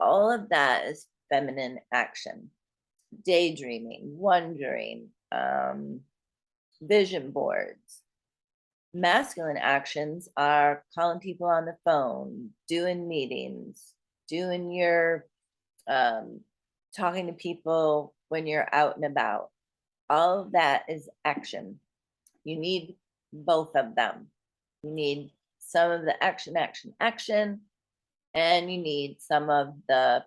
all of that is feminine action. Daydreaming, wondering, vision boards. Masculine actions are calling people on the phone, doing meetings, doing your talking to people when you're out and about. All of that is action. You need both of them. You need some of the action, and you need some of the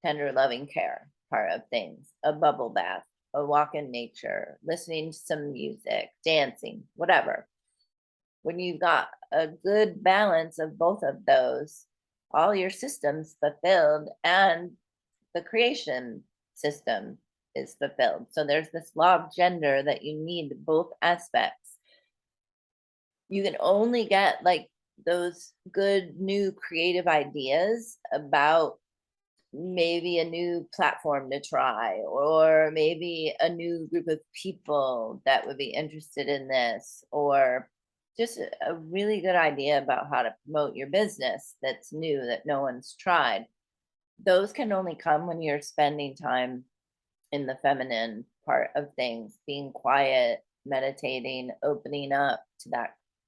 tender, loving care part of things. A bubble bath, a walk in nature, listening to some music, dancing, whatever. When you've got a good balance of both of those, all your systems fulfilled and the creation system is fulfilled. So there's this law of gender that you need both aspects. You can only get like those good new creative ideas about maybe a new platform to try, or maybe a new group of people that would be interested in this, or just a really good idea about how to promote your business that's new that no one's tried. Those can only come when you're spending time in the feminine part of things, being quiet, meditating, opening up to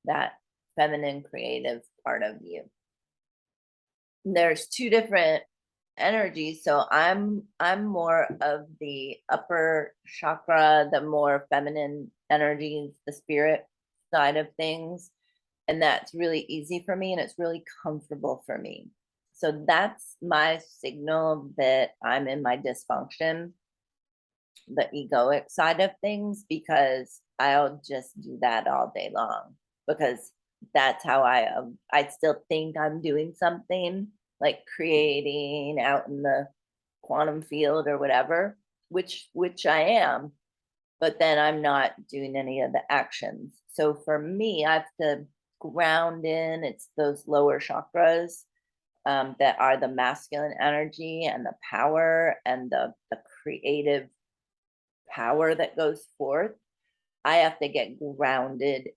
that feminine creative part of you. There's two different energies. So I'm more of the upper chakra, the more feminine energies, the spirit side of things. And that's really easy for me and it's really comfortable for me. So that's my signal that I'm in my dysfunction, the egoic side of things, because I'll just do that all day long, because that's how I still think I'm doing something, like creating out in the quantum field or whatever, which I am, but then I'm not doing any of the actions. So for me, I have to ground in, it's those lower chakras that are the masculine energy and the power and the creative power that goes forth. I have to get grounded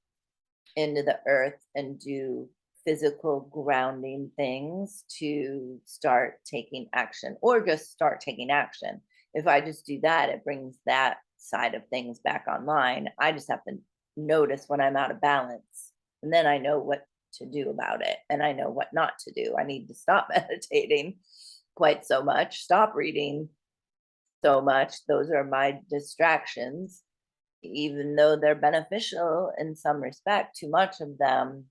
into the earth and do physical grounding things to start taking action, or just start taking action. If I just do that, it brings that side of things back online. I just have to notice when I'm out of balance, and then I know what to do about it, and I know what not to do. I need to stop meditating quite so much, stop reading so much. Those are my distractions, even though they're beneficial in some respect. Too much of them,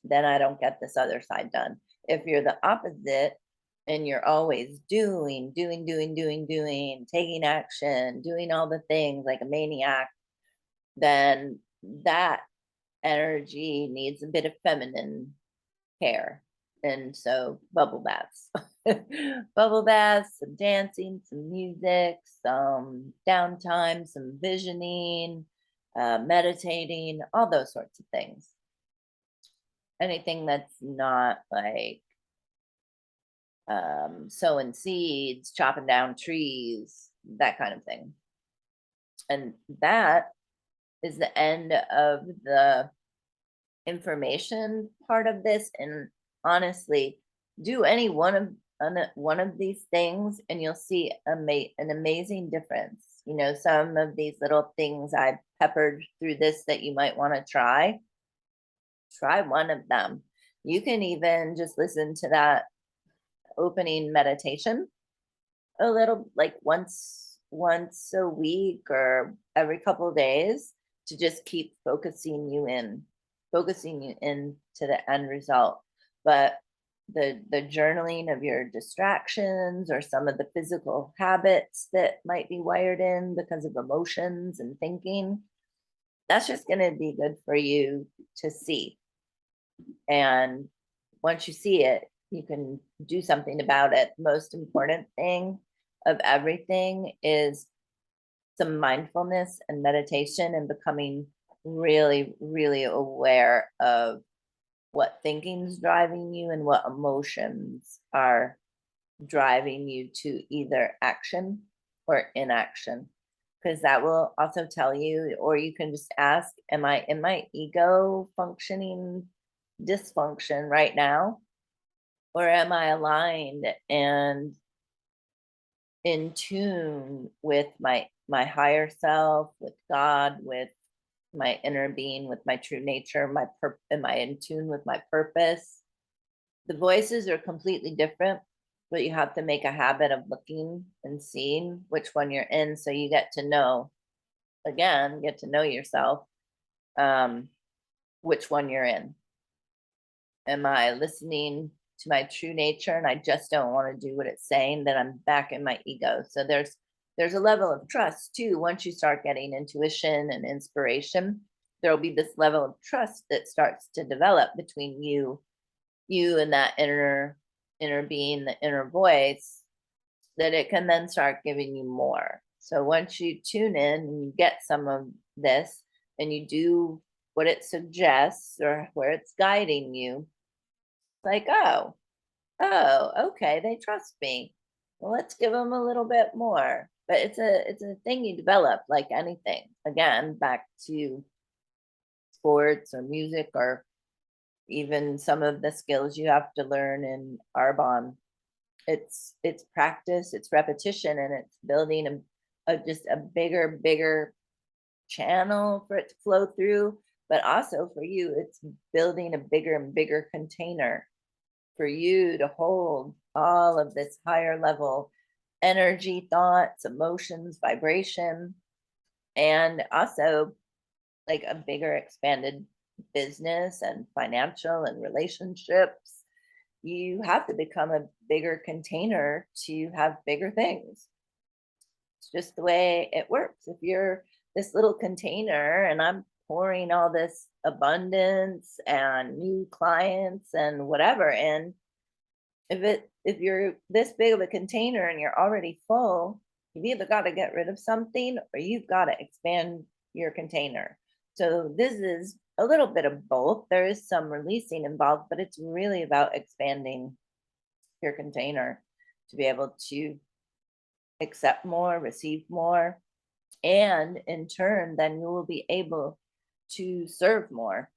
then I don't get this other side done. If you're the opposite and you're always doing, taking action, doing all the things like a maniac, then that energy needs a bit of feminine care. And so bubble baths, bubble baths, some dancing, some music, some downtime, some visioning, meditating, all those sorts of things. Anything that's not like sowing seeds, chopping down trees, that kind of thing. And that is the end of the information part of this. And honestly, do any one of these things and you'll see an amazing difference. You know, some of these little things I peppered through this that you might want to try one of them. You can even just listen to that opening meditation a little, like once a week or every couple of days, to just keep focusing you in to the end result. But the journaling of your distractions or some of the physical habits that might be wired in because of emotions and thinking, that's just going to be good for you to see. And once you see it, you can do something about it. Most important thing of everything is some mindfulness and meditation and becoming really, really aware of what thinking's driving you and what emotions are driving you to either action or inaction. Because that will also tell you, or you can just ask, am I in my ego functioning dysfunction right now? Or am I aligned and in tune with my higher self, with God, with my inner being, with my true nature, am I in tune with my purpose? The voices are completely different, but you have to make a habit of looking and seeing which one you're in, so you get to know, again, get to know yourself, which one you're in. Am I listening to my true nature and I just don't want to do what it's saying? Then I'm back in my ego. So there's a level of trust too. Once you start getting intuition and inspiration, there'll be this level of trust that starts to develop between you and that inner being, the inner voice, that it can then start giving you more. So once you tune in and you get some of this and you do what it suggests or where it's guiding you, like, okay, they trust me. Well, let's give them a little bit more. But it's a thing you develop like anything. Again, back to sports or music or even some of the skills you have to learn in Arbonne. It's practice, it's repetition, and it's building just a bigger channel for it to flow through. But also for you, it's building a bigger and bigger container for you to hold all of this higher level energy, thoughts, emotions, vibration, and also like a bigger expanded business and financial and relationships. You have to become a bigger container to have bigger things. It's just the way it works. If you're this little container and I'm pouring all this abundance and new clients and whatever in, if you're this big of a container and you're already full, you've either got to get rid of something or you've got to expand your container. So this is a little bit of both. There is some releasing involved, but it's really about expanding your container to be able to accept more, receive more, and in turn, then you will be able to serve more,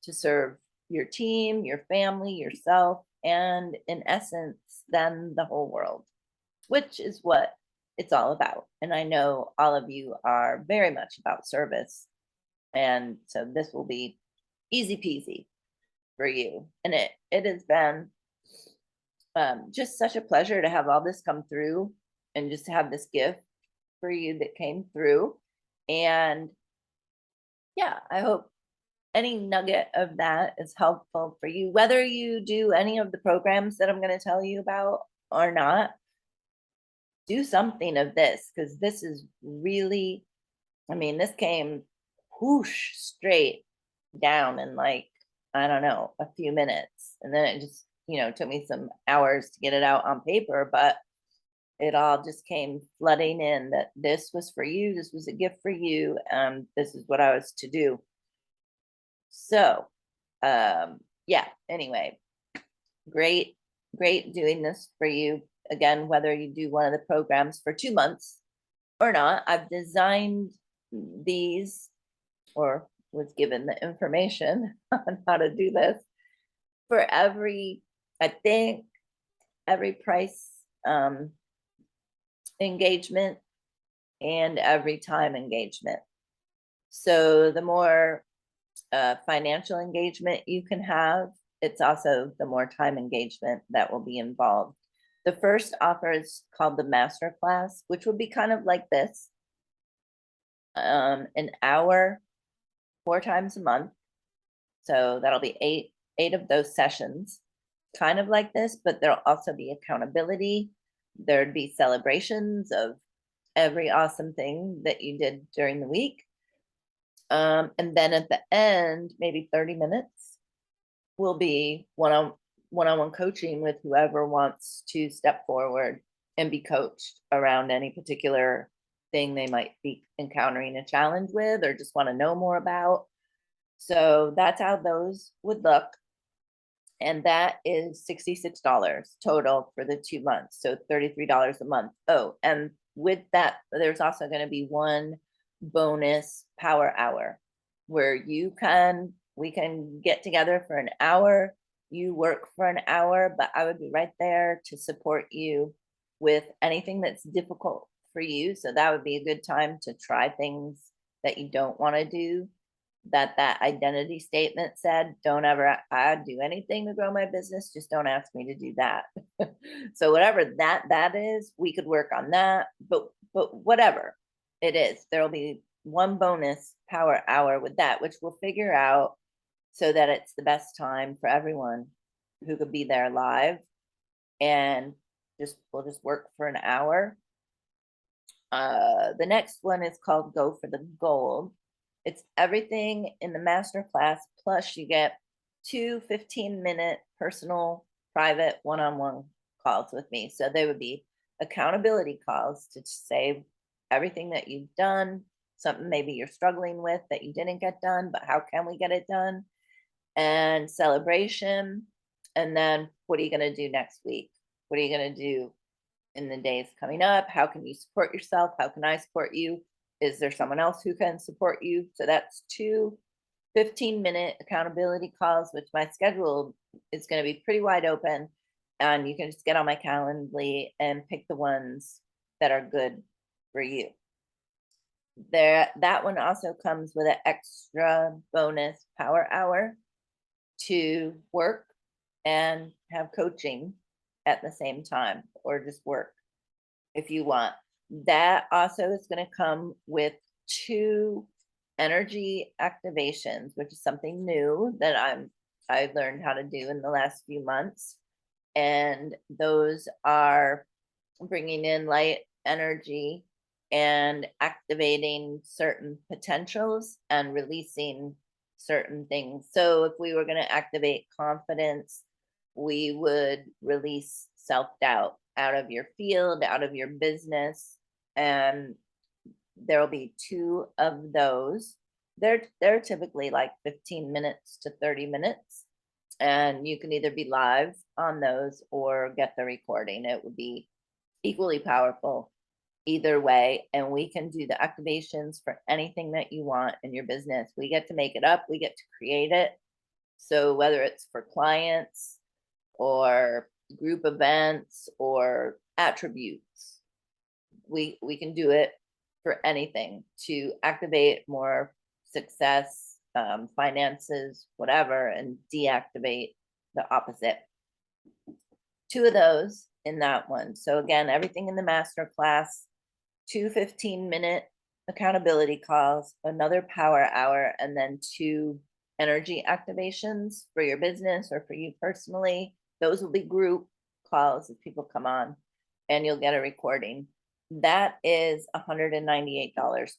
to serve your team, your family, yourself, and in essence, then the whole world, which is what it's all about. And I know all of you are very much about service. And so this will be easy peasy for you. And it has been just such a pleasure to have all this come through and just to have this gift for you that came through. And yeah, I hope any nugget of that is helpful for you, whether you do any of the programs that I'm going to tell you about or not. Do something of this, because this is really, I mean, this came whoosh straight down in like, I don't know, a few minutes. And then it just it took me some hours to get it out on paper, but it all just came flooding in that this was for you, this was a gift for you, and this is what I was to do. So, yeah, anyway, great doing this for you. Again, whether you do one of the programs for 2 months or not, I've designed these, or was given the information on how to do this for every, I think, every price engagement and every time engagement. So the more financial engagement you can have, it's also the more time engagement that will be involved. The first offer is called the Masterclass, which will be kind of like this, an hour, 4 times a month. So that'll be eight of those sessions, kind of like this, but there'll also be accountability. There'd be celebrations of every awesome thing that you did during the week. And then at the end, maybe 30 minutes will be one-on-one coaching with whoever wants to step forward and be coached around any particular thing they might be encountering a challenge with or just want to know more about. So that's how those would look. And that is $66 total for the 2 months. So $33 a month. Oh, and with that, there's also going to be one bonus power hour where we can get together for an hour. You work for an hour, but I would be right there to support you with anything that's difficult for you. So that would be a good time to try things that you don't want to do, that identity statement said, don't ever do anything to grow my business, just don't ask me to do that. So whatever that is, we could work on that, but whatever it is, there'll be one bonus power hour with that, which we'll figure out so that it's the best time for everyone who could be there live. And we'll just work for an hour. The next one is called Go for the Gold. It's everything in the masterclass, plus you get 2 15-minute personal, private, one-on-one calls with me. So they would be accountability calls to say everything that you've done, something maybe you're struggling with that you didn't get done, but how can we get it done? And celebration. And then what are you going to do next week? What are you going to do in the days coming up? How can you support yourself? How can I support you? Is there someone else who can support you? So that's 2 15-minute accountability calls, which my schedule is going to be pretty wide open. And you can just get on my Calendly and pick the ones that are good for you. That one also comes with an extra bonus power hour to work and have coaching at the same time, or just work if you want. That also is going to come with 2 energy activations, which is something new that I've learned how to do in the last few months. And those are bringing in light energy and activating certain potentials and releasing certain things. So if we were going to activate confidence, we would release self-doubt out of your field, out of your business, and there'll be 2 of those. They're typically like 15 minutes to 30 minutes, and you can either be live on those or get the recording. It would be equally powerful either way, and we can do the activations for anything that you want in your business. We get to make it up, we get to create it. So whether it's for clients or group events or attributes, we can do it for anything to activate more success, finances, whatever, and deactivate the opposite. 2 of those in that one. So again, everything in the master class, 2 15-minute accountability calls, another power hour, and then 2 energy activations for your business or for you personally. Those will be group calls if people come on, and you'll get a recording. That is $198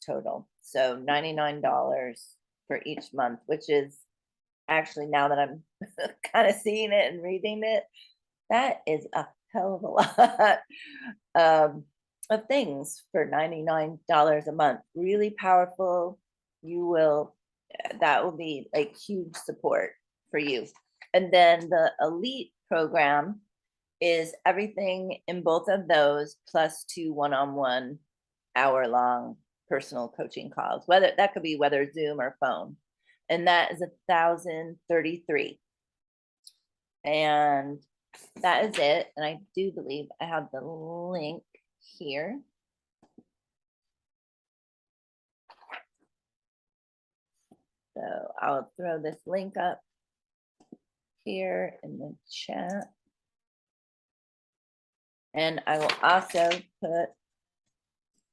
total. So $99 for each month, which is actually, now that I'm kind of seeing it and reading it, that is a hell of a lot of things for $99 a month. Really powerful. You will, that will be like huge support for you. And then the elite program is everything in both of those plus 2 one-on-one hour-long personal coaching calls, whether that could be whether Zoom or phone. And that is 1,033. And that is it. And I do believe I have the link here. So I'll throw this link up here in the chat. And I will also put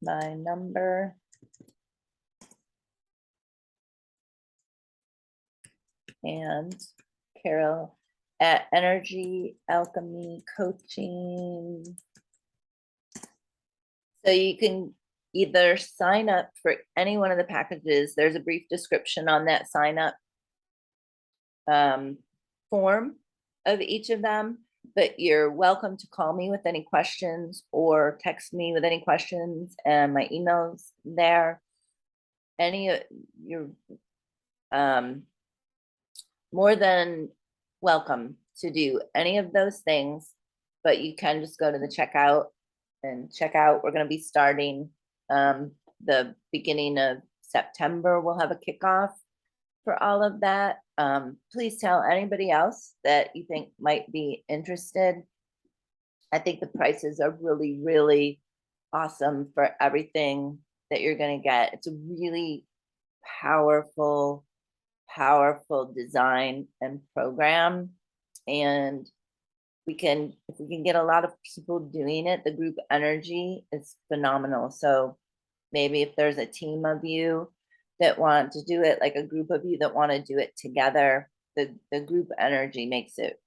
my number and Carol at Energy Alchemy Coaching. So you can either sign up for any one of the packages. There's a brief description on that sign up form of each of them, but you're welcome to call me with any questions or text me with any questions, and my email's there. You're more than welcome to do any of those things, but you can just go to the checkout and check out. We're going to be starting the beginning of September. We'll have a kickoff for all of that. Please tell anybody else that you think might be interested. I think the prices are really, really awesome for everything that you're going to get. It's a really powerful design and program. And if we can get a lot of people doing it, the group energy is phenomenal. So maybe if there's a team of you that want to do it, like a group of you that want to do it together, the group energy makes it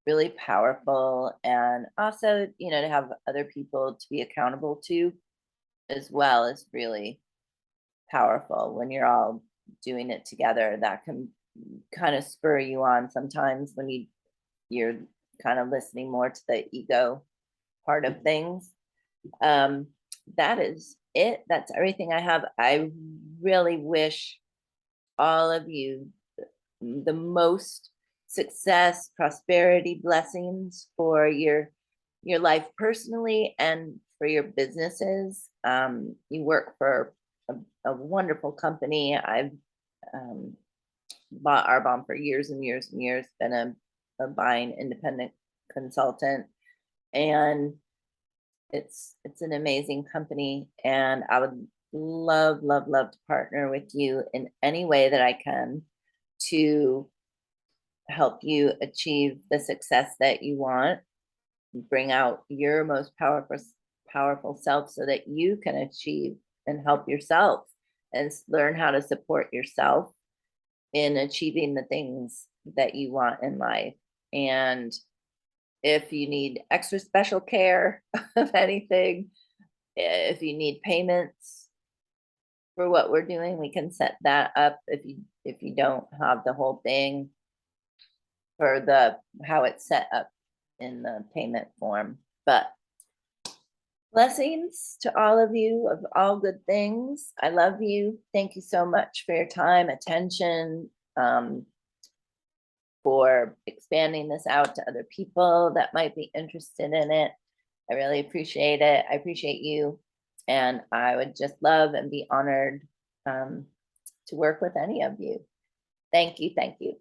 really powerful. And also, to have other people to be accountable to as well is really powerful. When you're all doing it together, that can kind of spur you on sometimes when you're kind of listening more to the ego part of things. That is it. That's everything I have. I really wish all of you the most success, prosperity, blessings for your life personally and for your businesses. You work for a wonderful company. I've bought Arbonne for years and years and years, been a buying independent consultant, and it's an amazing company, and I would love to partner with you in any way that I can to help you achieve the success that you want, bring out your most powerful self so that you can achieve and help yourself and learn how to support yourself in achieving the things that you want in life. And if you need extra special care of anything, if you need payments for what we're doing, we can set that up if you don't have the whole thing for how it's set up in the payment form. But blessings to all of you of all good things. I love you. Thank you so much for your time, attention, for expanding this out to other people that might be interested in it. I really appreciate it. I appreciate you. And I would just love and be honored to work with any of you. Thank you. Thank you.